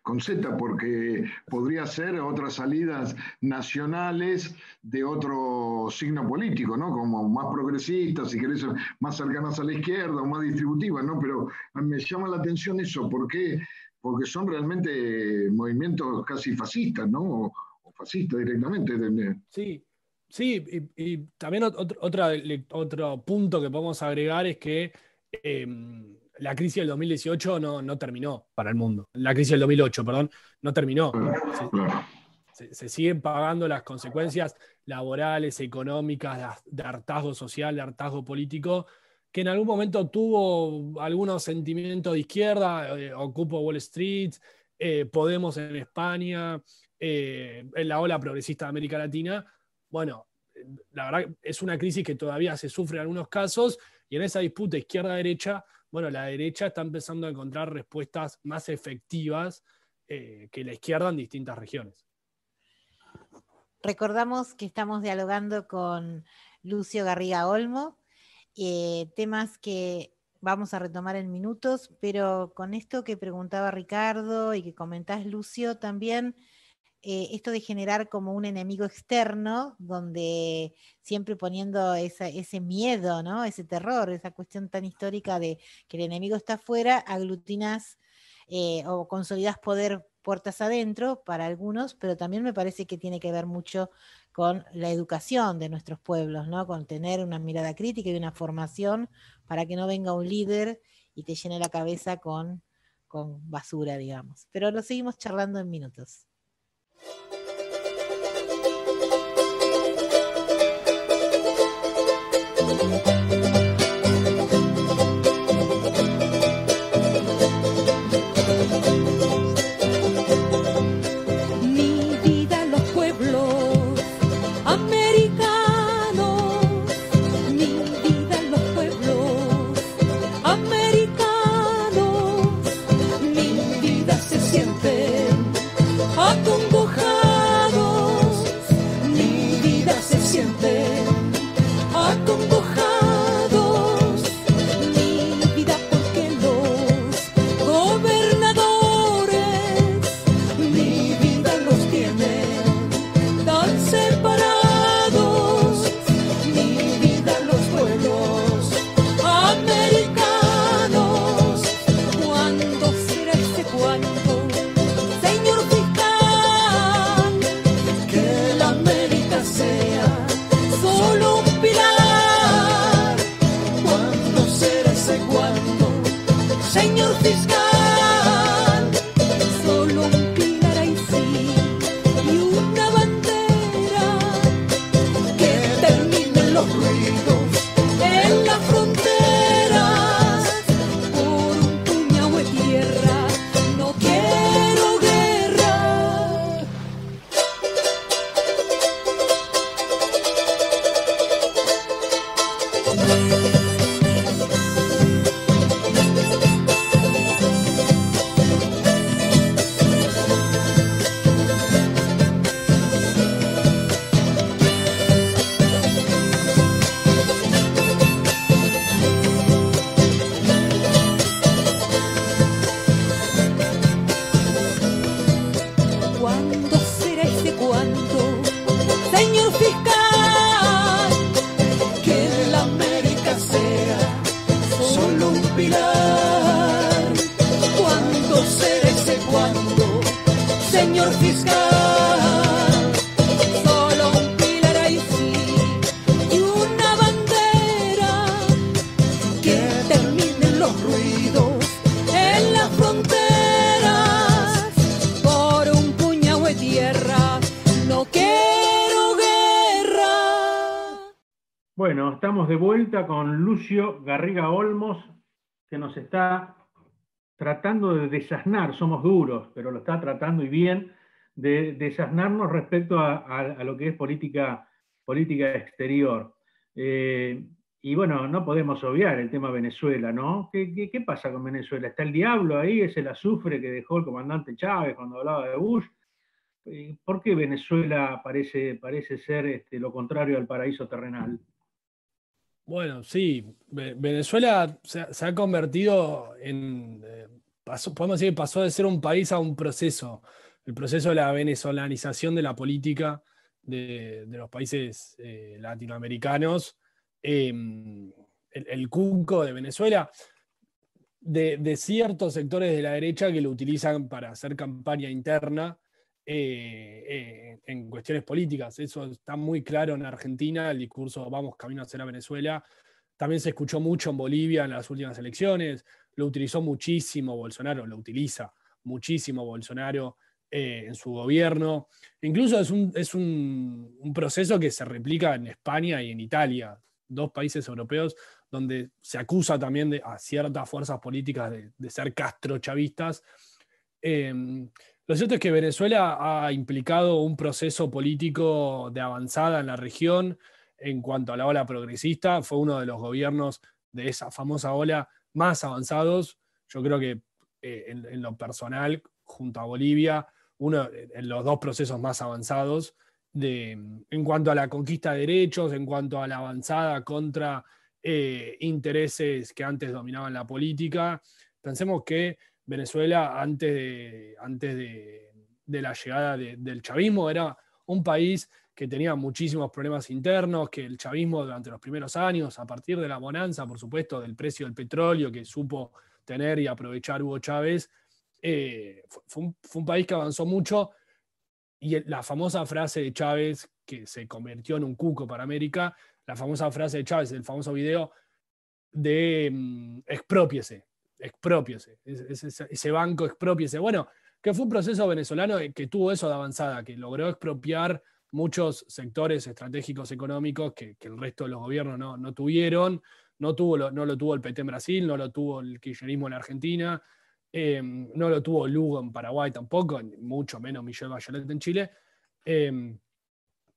[SPEAKER 7] con Z, porque podría ser otras salidas nacionales de otro signo político, ¿no? Como más progresistas, si querés, más cercanas a la izquierda o más distributivas, ¿no? Pero me llama la atención eso, ¿por qué? Porque son realmente movimientos casi fascistas, ¿no? O fascistas directamente.
[SPEAKER 5] Sí, y también otro punto que podemos agregar es que la crisis del 2018 no terminó para el mundo. La crisis del 2008, perdón, no terminó. Se siguen pagando las consecuencias laborales, económicas, de hartazgo social, de hartazgo político, que en algún momento tuvo algunos sentimientos de izquierda, Ocupo Wall Street, Podemos en España, en la ola progresista de América Latina. Bueno, la verdad es una crisis que todavía se sufre en algunos casos, y en esa disputa izquierda-derecha, bueno, la derecha está empezando a encontrar respuestas más efectivas que la izquierda en distintas regiones.
[SPEAKER 4] Recordamos que estamos dialogando con Lucio Garriga Olmo, temas que vamos a retomar en minutos, pero con esto que preguntaba Ricardo y que comentás, Lucio, también esto de generar como un enemigo externo, donde siempre poniendo ese miedo, ¿no? Ese terror, esa cuestión tan histórica de que el enemigo está afuera, aglutinas o consolidas poder puertas adentro para algunos, pero también me parece que tiene que ver mucho con la educación de nuestros pueblos, ¿no? Con tener una mirada crítica y una formación para que no venga un líder y te llene la cabeza con basura, digamos. Pero lo seguimos charlando en minutos.
[SPEAKER 6] Mi vida en los pueblos americanos, mi vida en los pueblos americanos, mi vida se siente acongojados, mi vida se siente acongojados, mi vida porque los gobernadores, mi vida los tienen tan separados, mi vida los pueblos americanos. ¿Cuándo será ese cuándo, señor fiscal? Que la América sea solo un pilar. ¿Cuándo será ese cuándo, señor fiscal? Solo un pilar ahí sí, y una bandera. Que terminen los ruidos en la frontera.
[SPEAKER 8] Pilar. ¿Cuándo será ese cuándo, señor fiscal? Solo un pilar ahí sí y una bandera, que terminen los ruidos en las fronteras. Por un puñado de tierra no quiero guerra.
[SPEAKER 2] Bueno, estamos de vuelta con Lucio Garriga Olmos, que nos está tratando de desasnar, somos duros, pero lo está tratando y bien, de desasnarnos respecto a lo que es política exterior. Y bueno, no podemos obviar el tema Venezuela, ¿no? ¿Qué pasa con Venezuela? ¿Está el diablo ahí? ¿Es el azufre que dejó el comandante Chávez cuando hablaba de Bush? ¿Por qué Venezuela parece ser lo contrario al paraíso terrenal?
[SPEAKER 5] Bueno, sí, Venezuela se ha convertido en, podemos decir que pasó de ser un país a un proceso, el proceso de la venezolanización de la política de los países latinoamericanos. El cuco de Venezuela, de ciertos sectores de la derecha que lo utilizan para hacer campaña interna en cuestiones políticas. Eso está muy claro en Argentina, el discurso vamos camino hacia Venezuela. También se escuchó mucho en Bolivia en las últimas elecciones, lo utilizó muchísimo Bolsonaro, lo utiliza muchísimo Bolsonaro en su gobierno. Incluso es un proceso que se replica en España y en Italia, dos países europeos donde se acusa también a ciertas fuerzas políticas de ser castrochavistas. Lo cierto es que Venezuela ha implicado un proceso político de avanzada en la región en cuanto a la ola progresista. Fue uno de los gobiernos de esa famosa ola más avanzados. Yo creo que en lo personal, junto a Bolivia, uno en los dos procesos más avanzados en cuanto a la conquista de derechos, en cuanto a la avanzada contra intereses que antes dominaban la política. Pensemos que Venezuela, antes de la llegada del chavismo, era un país que tenía muchísimos problemas internos, que el chavismo durante los primeros años, a partir de la bonanza, por supuesto, del precio del petróleo que supo tener y aprovechar Hugo Chávez, fue un país que avanzó mucho, y la famosa frase de Chávez, que se convirtió en un cuco para América, la famosa frase de Chávez, el famoso video de expropiese, ese banco expropiese. Bueno, que fue un proceso venezolano que tuvo eso de avanzada, que logró expropiar muchos sectores estratégicos económicos que el resto de los gobiernos no tuvieron. No lo tuvo el PT en Brasil, no lo tuvo el kirchnerismo en Argentina, no lo tuvo Lugo en Paraguay tampoco, mucho menos Michelle Bachelet en Chile.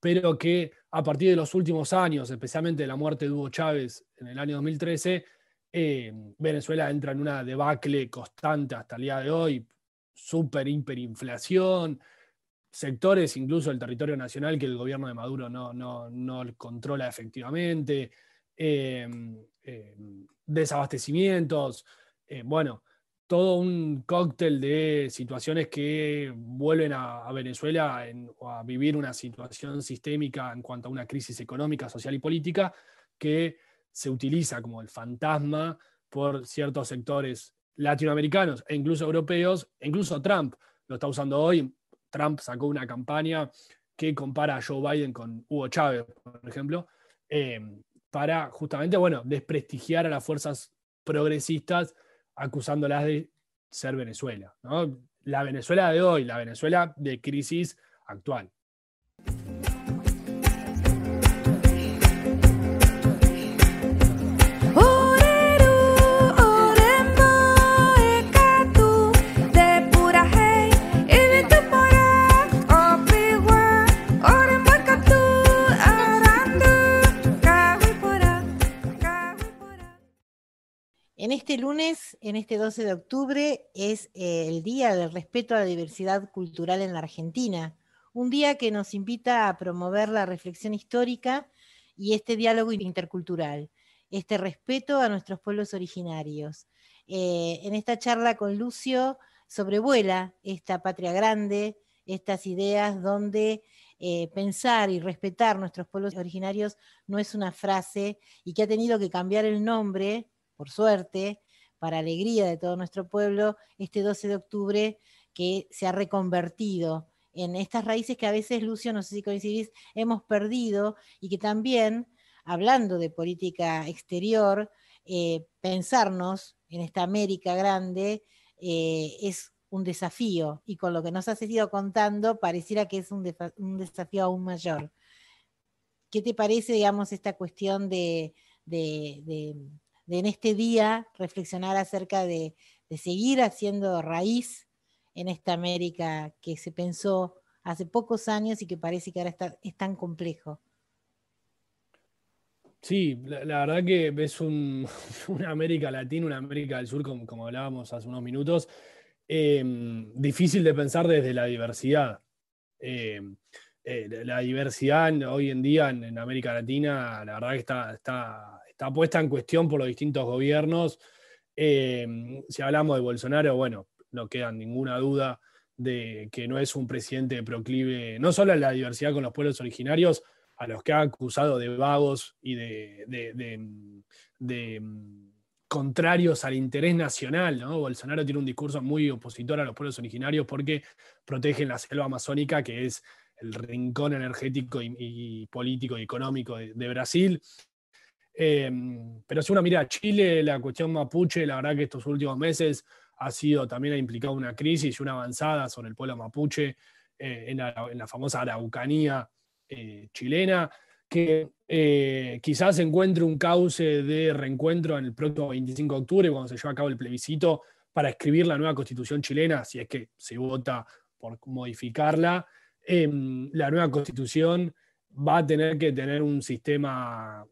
[SPEAKER 5] Pero que a partir de los últimos años, especialmente de la muerte de Hugo Chávez en el año 2013, Venezuela entra en una debacle constante hasta el día de hoy, hiperinflación, sectores incluso del territorio nacional que el gobierno de Maduro no controla efectivamente, desabastecimientos, bueno, todo un cóctel de situaciones que vuelven a Venezuela a vivir una situación sistémica en cuanto a una crisis económica, social y política que se utiliza como el fantasma por ciertos sectores latinoamericanos e incluso europeos, e incluso Trump lo está usando hoy. Trump sacó una campaña que compara a Joe Biden con Hugo Chávez, por ejemplo, para justamente, desprestigiar a las fuerzas progresistas, acusándolas de ser Venezuela, ¿no? La Venezuela de hoy, la Venezuela de crisis actual.
[SPEAKER 4] En este lunes, en este 12 de octubre, es el Día del Respeto a la Diversidad Cultural en la Argentina, un día que nos invita a promover la reflexión histórica y este diálogo intercultural, este respeto a nuestros pueblos originarios. En esta charla con Lucio sobrevuela esta patria grande, estas ideas donde pensar y respetar nuestros pueblos originarios no es una frase y que ha tenido que cambiar el nombre, por suerte, para alegría de todo nuestro pueblo, este 12 de octubre que se ha reconvertido en estas raíces que a veces, Lucio, no sé si coincidís, hemos perdido, y que también, hablando de política exterior, pensarnos en esta América grande es un desafío, y con lo que nos has ido contando pareciera que es un desafío aún mayor. ¿Qué te parece, digamos, esta cuestión de en este día reflexionar acerca de seguir haciendo raíz en esta América que se pensó hace pocos años y que parece que ahora es tan complejo?
[SPEAKER 5] Sí, la verdad que es una América Latina, una América del Sur, como hablábamos hace unos minutos, difícil de pensar desde la diversidad. La diversidad hoy en día en América Latina, la verdad que está puesta en cuestión por los distintos gobiernos. Si hablamos de Bolsonaro, bueno, no queda ninguna duda de que no es un presidente proclive, no solo a la diversidad con los pueblos originarios, a los que ha acusado de vagos y de contrarios al interés nacional, ¿no? Bolsonaro tiene un discurso muy opositor a los pueblos originarios porque protegen la selva amazónica, que es el rincón energético y político y económico de Brasil. Pero si uno mira a Chile, la cuestión mapuche, la verdad que estos últimos meses también ha implicado una crisis y una avanzada sobre el pueblo mapuche en la famosa Araucanía chilena, que quizás encuentre un cauce de reencuentro en el próximo 25 de octubre, cuando se lleva a cabo el plebiscito para escribir la nueva constitución chilena, si es que se vota por modificarla. La nueva constitución va a tener que tener un sistema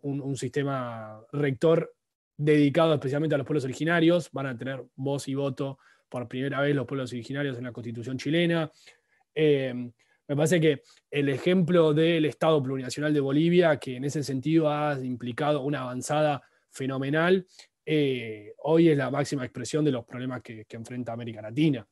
[SPEAKER 5] rector dedicado especialmente a los pueblos originarios. Van a tener voz y voto por primera vez los pueblos originarios en la constitución chilena. Me parece que el ejemplo del Estado plurinacional de Bolivia, que en ese sentido ha implicado una avanzada fenomenal, hoy es la máxima expresión de los problemas que enfrenta América Latina.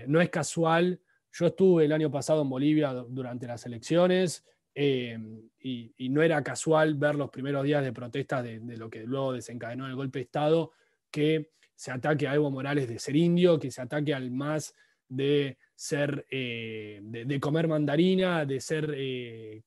[SPEAKER 5] No es casual, yo estuve el año pasado en Bolivia durante las elecciones, y no era casual ver los primeros días de protestas de lo que luego desencadenó el golpe de Estado, que se ataque a Evo Morales de ser indio, que se ataque al MAS de ser de comer mandarina, de ser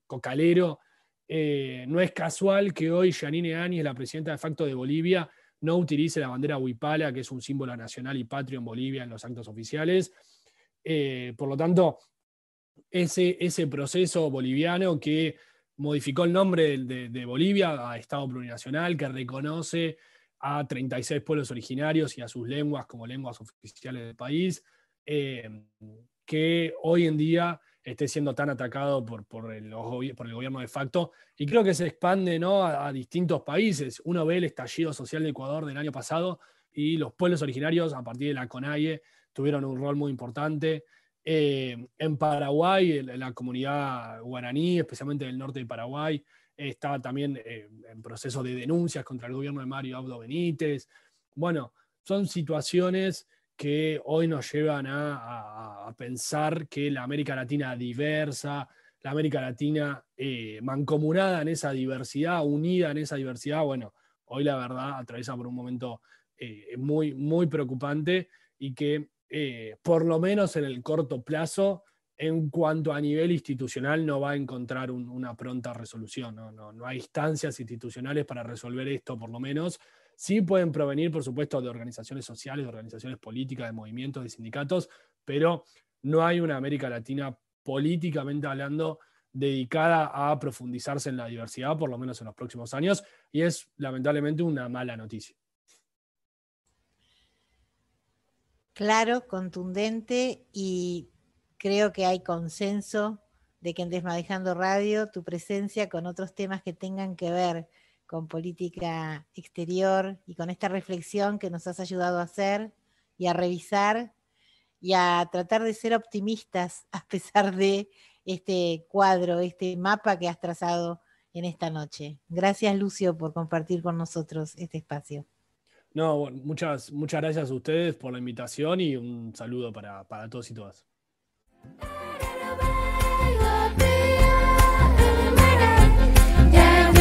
[SPEAKER 5] cocalero. No es casual que hoy Yanine Áñez, la presidenta de facto de Bolivia, no utilice la bandera huipala, que es un símbolo nacional y patrio en Bolivia, en los actos oficiales. Por lo tanto, ese proceso boliviano que modificó el nombre de Bolivia a Estado plurinacional, que reconoce a 36 pueblos originarios y a sus lenguas como lenguas oficiales del país, que hoy en día esté siendo tan atacado por el gobierno de facto, y creo que se expande, ¿no?, a distintos países. Uno ve el estallido social de Ecuador del año pasado y los pueblos originarios, a partir de la CONAIE, tuvieron un rol muy importante. En Paraguay, la comunidad guaraní, especialmente del norte de Paraguay, está también en proceso de denuncias contra el gobierno de Mario Abdo Benítez. Bueno, son situaciones que hoy nos llevan a pensar que la América Latina diversa, la América Latina mancomunada en esa diversidad, unida en esa diversidad, bueno, hoy la verdad atraviesa por un momento muy, muy preocupante, y que por lo menos en el corto plazo, en cuanto a nivel institucional, no va a encontrar una pronta resolución. No hay instancias institucionales para resolver esto, por lo menos. Sí pueden provenir, por supuesto, de organizaciones sociales, de organizaciones políticas, de movimientos, de sindicatos, pero no hay una América Latina, políticamente hablando, dedicada a profundizarse en la diversidad, por lo menos en los próximos años, y es lamentablemente una mala noticia.
[SPEAKER 4] Claro, contundente, y creo que hay consenso de que en Desmadejando Radio tu presencia con otros temas que tengan que ver con política exterior y con esta reflexión que nos has ayudado a hacer y a revisar y a tratar de ser optimistas a pesar de este cuadro, este mapa que has trazado en esta noche. Gracias, Lucio, por compartir con nosotros este espacio.
[SPEAKER 5] No, bueno, muchas gracias a ustedes por la invitación, y un saludo para todos y todas.
[SPEAKER 6] Ya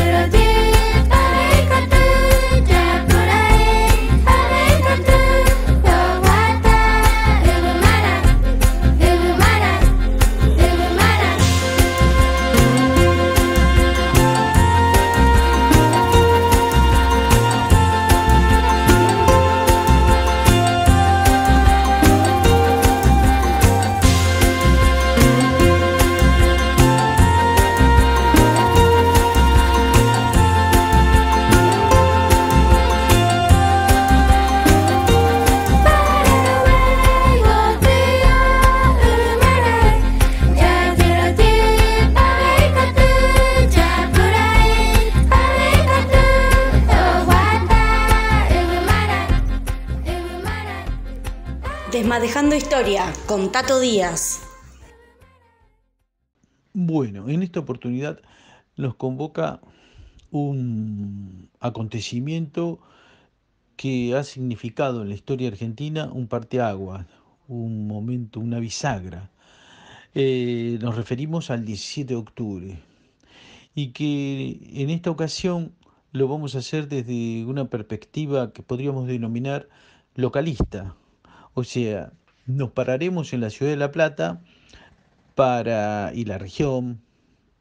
[SPEAKER 1] Desmadejando Historia con Tato Díaz.
[SPEAKER 9] Bueno, en esta oportunidad nos convoca un acontecimiento que ha significado en la historia argentina un parteaguas, un momento, una bisagra. Nos referimos al 17 de octubre y que en esta ocasión lo vamos a hacer desde una perspectiva que podríamos denominar localista. O sea, nos pararemos en la ciudad de La Plata y la región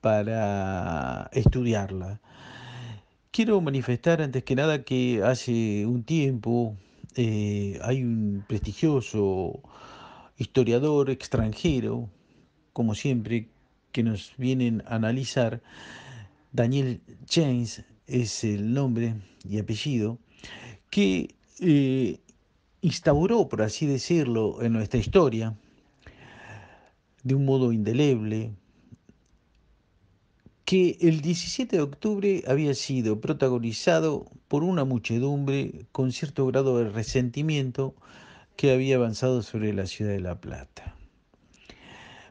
[SPEAKER 9] para estudiarla. Quiero manifestar antes que nada que hace un tiempo hay un prestigioso historiador extranjero, como siempre, que nos vienen a analizar. Daniel James es el nombre y apellido, que instauró, por así decirlo, en nuestra historia, de un modo indeleble, que el 17 de octubre había sido protagonizado por una muchedumbre con cierto grado de resentimiento que había avanzado sobre la ciudad de La Plata.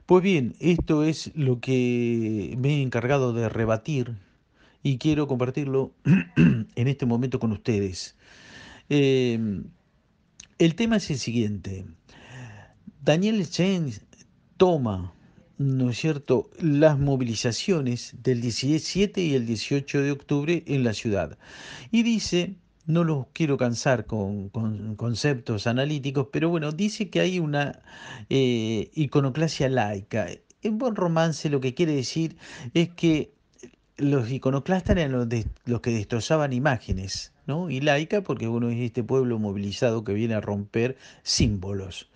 [SPEAKER 9] Pues bien, esto es lo que me he encargado de rebatir y quiero compartirlo en este momento con ustedes. El tema es el siguiente. Daniel James toma, ¿no es cierto?, las movilizaciones del 17 y el 18 de octubre en la ciudad. Y dice, no los quiero cansar con conceptos analíticos, pero bueno, dice que hay una iconoclasia laica. En buen romance lo que quiere decir es que los iconoclastas eran los que destrozaban imágenes, ¿no? Y laica porque, bueno, es este pueblo movilizado que viene a romper símbolos.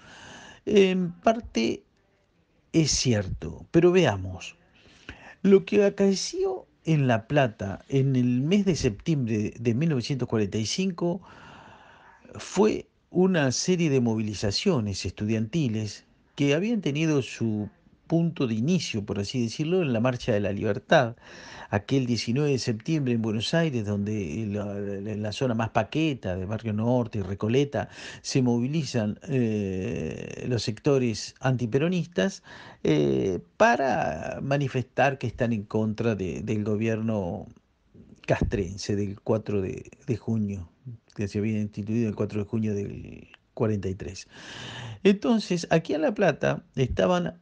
[SPEAKER 9] En parte es cierto, pero veamos. Lo que acaeció en La Plata en el mes de septiembre de 1945 fue una serie de movilizaciones estudiantiles que habían tenido su punto de inicio, por así decirlo, en la Marcha de la Libertad, aquel 19 de septiembre en Buenos Aires, donde en la zona más paqueta de Barrio Norte y Recoleta se movilizan los sectores antiperonistas para manifestar que están en contra del gobierno castrense del 4 de junio, que se había instituido el 4 de junio del 43. Entonces, aquí en La Plata estaban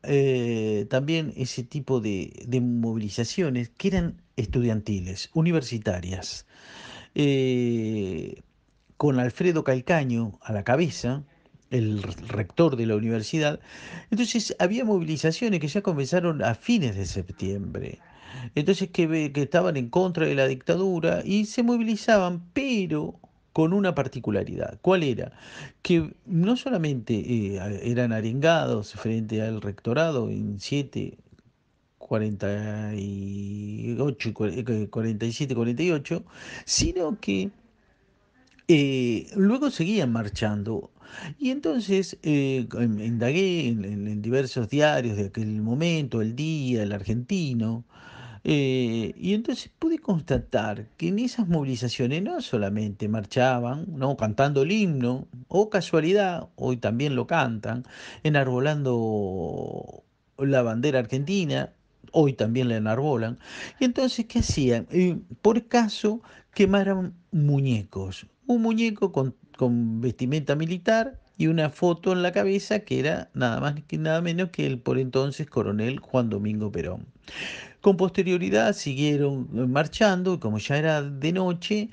[SPEAKER 9] también ese tipo de movilizaciones que eran estudiantiles, universitarias, eh, con Alfredo Calcaño a la cabeza, el rector de la universidad. Entonces, había movilizaciones que ya comenzaron a fines de septiembre. Entonces, que estaban en contra de la dictadura y se movilizaban, pero con una particularidad. ¿Cuál era? Que no solamente eran arengados frente al rectorado en 7, 48, 47, 48, sino que luego seguían marchando. Y entonces indagué en diversos diarios de aquel momento, El Día, El Argentino, y entonces pude constatar que en esas movilizaciones no solamente marchaban, no cantando el himno, o casualidad, hoy también lo cantan, enarbolando la bandera argentina, hoy también la enarbolan. Y entonces, ¿qué hacían? Por caso, quemaron muñecos. Un muñeco con vestimenta militar y una foto en la cabeza que era nada más que nada menos que el por entonces coronel Juan Domingo Perón. Con posterioridad siguieron marchando y como ya era de noche,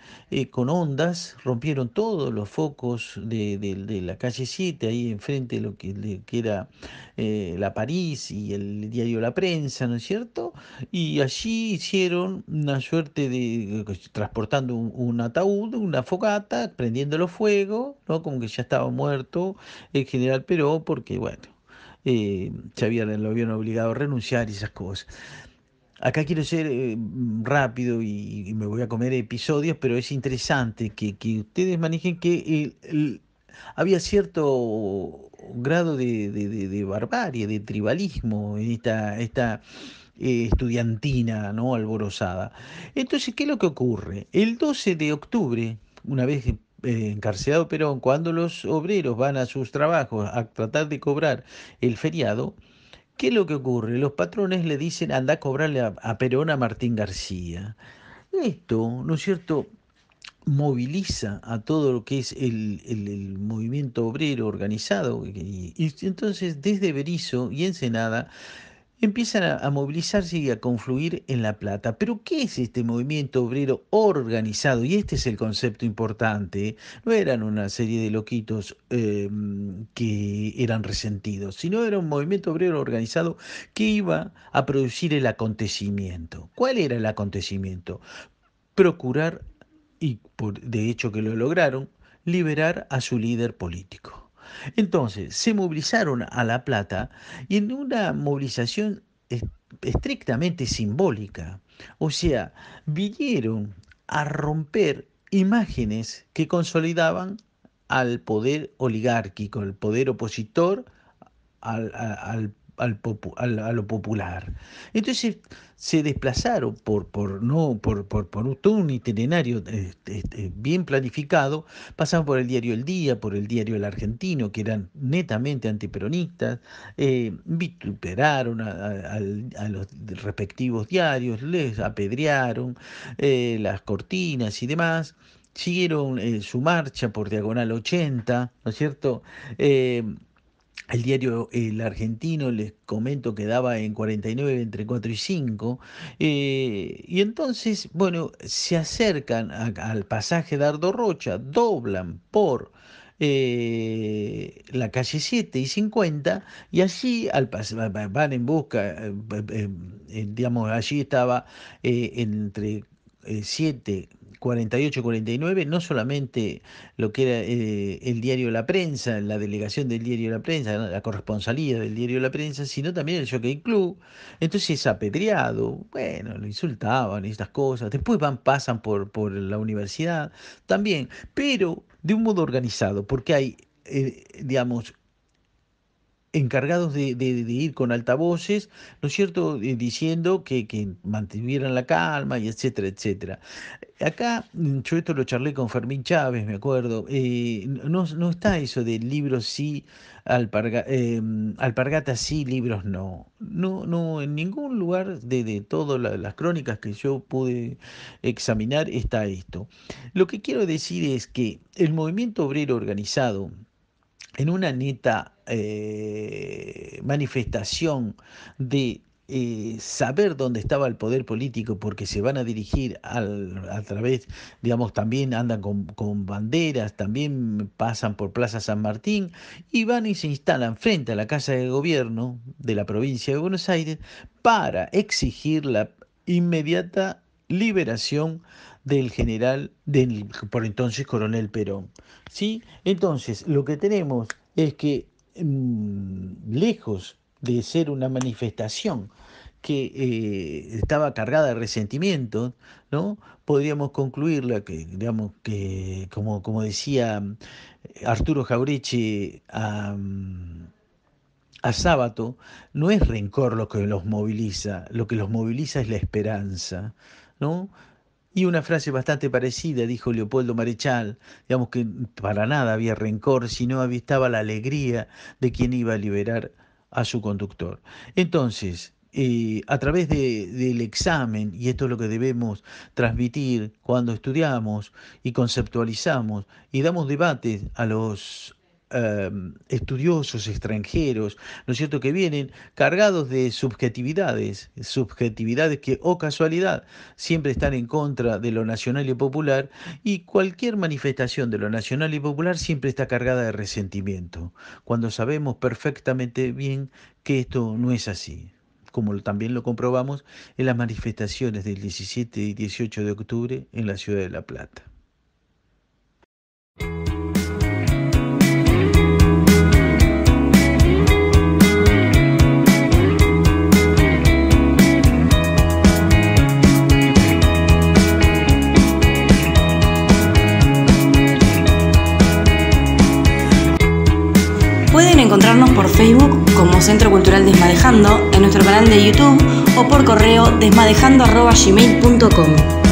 [SPEAKER 9] con ondas rompieron todos los focos de la calle 7, ahí enfrente de lo que era la París y el diario La Prensa, ¿no es cierto? Y allí hicieron una suerte de, transportando un ataúd, una fogata, prendiéndolo fuego, ¿no? Como que ya estaba muerto el general Perón, porque bueno, lo habían obligado a renunciar y esas cosas. Acá quiero ser rápido y me voy a comer episodios, pero es interesante que ustedes manejen que había cierto grado de barbarie, de tribalismo en esta estudiantina, ¿no?, alborozada. Entonces, ¿qué es lo que ocurre? El 12 de octubre, una vez encarcelado Perón, cuando los obreros van a sus trabajos a tratar de cobrar el feriado, ¿qué es lo que ocurre? Los patrones le dicen, anda a cobrarle a Perón a Martín García. Esto, ¿no es cierto?, moviliza a todo lo que es el movimiento obrero organizado, y entonces desde Berisso y Ensenada empiezan a movilizarse y a confluir en La Plata. Pero ¿qué es este movimiento obrero organizado? Y este es el concepto importante. No eran una serie de loquitos que eran resentidos, sino era un movimiento obrero organizado que iba a producir el acontecimiento. ¿Cuál era el acontecimiento? Procurar, y de hecho que lo lograron, liberar a su líder político. Entonces, se movilizaron a La Plata y en una movilización estrictamente simbólica, o sea, vinieron a romper imágenes que consolidaban al poder oligárquico, el poder opositor a lo popular. Entonces se desplazaron por todo un itinerario bien planificado, pasaban por el diario El Día, por el diario El Argentino, que eran netamente antiperonistas, vituperaron a los respectivos diarios, les apedrearon las cortinas y demás. Siguieron su marcha por Diagonal 80, ¿no es cierto? El diario El Argentino, les comento, que daba en 49 entre 4 y 5. Y entonces, bueno, se acercan al pasaje Dardo Rocha, doblan por la calle 7 y 50, y allí van en busca, digamos, allí estaba entre 7, 48, 49, no solamente lo que era el diario La Prensa, la delegación del diario La Prensa, la corresponsalía del diario La Prensa, sino también el Jockey Club. Entonces, apedreado, bueno, lo insultaban y estas cosas. Después pasan por la universidad también, pero de un modo organizado, porque hay, digamos, encargados de ir con altavoces, ¿no es cierto?, diciendo que mantuvieran la calma y etcétera, etcétera. Acá, yo esto lo charlé con Fermín Chávez, me acuerdo, no está eso de libros sí, alpargatas sí, libros no. No, en ningún lugar de todas las crónicas que yo pude examinar está esto. Lo que quiero decir es que el movimiento obrero organizado, en una neta manifestación de saber dónde estaba el poder político, porque se van a dirigir a través, digamos, también andan con banderas, también pasan por Plaza San Martín y van y se instalan frente a la Casa de Gobierno de la provincia de Buenos Aires para exigir la inmediata liberación del general, por entonces coronel Perón. ¿Sí? Entonces, lo que tenemos es que, lejos de ser una manifestación que estaba cargada de resentimiento, ¿no?, podríamos concluirla que, digamos, que como decía Arturo Jaureche a Sábato, no es rencor lo que los moviliza es la esperanza, ¿no? Y una frase bastante parecida dijo Leopoldo Marechal, digamos, que para nada había rencor, sino estaba la alegría de quien iba a liberar a su conductor. Entonces, a través del examen, y esto es lo que debemos transmitir cuando estudiamos y conceptualizamos y damos debates a los estudiosos extranjeros, ¿no es cierto?, que vienen cargados de subjetividades que, oh casualidad, siempre están en contra de lo nacional y popular, y cualquier manifestación de lo nacional y popular siempre está cargada de resentimiento, cuando sabemos perfectamente bien que esto no es así, como también lo comprobamos en las manifestaciones del 17 y 18 de octubre en la ciudad de La Plata.
[SPEAKER 1] Pueden encontrarnos por Facebook como Centro Cultural Desmadejando, en nuestro canal de YouTube o por correo desmadejando@gmail.com.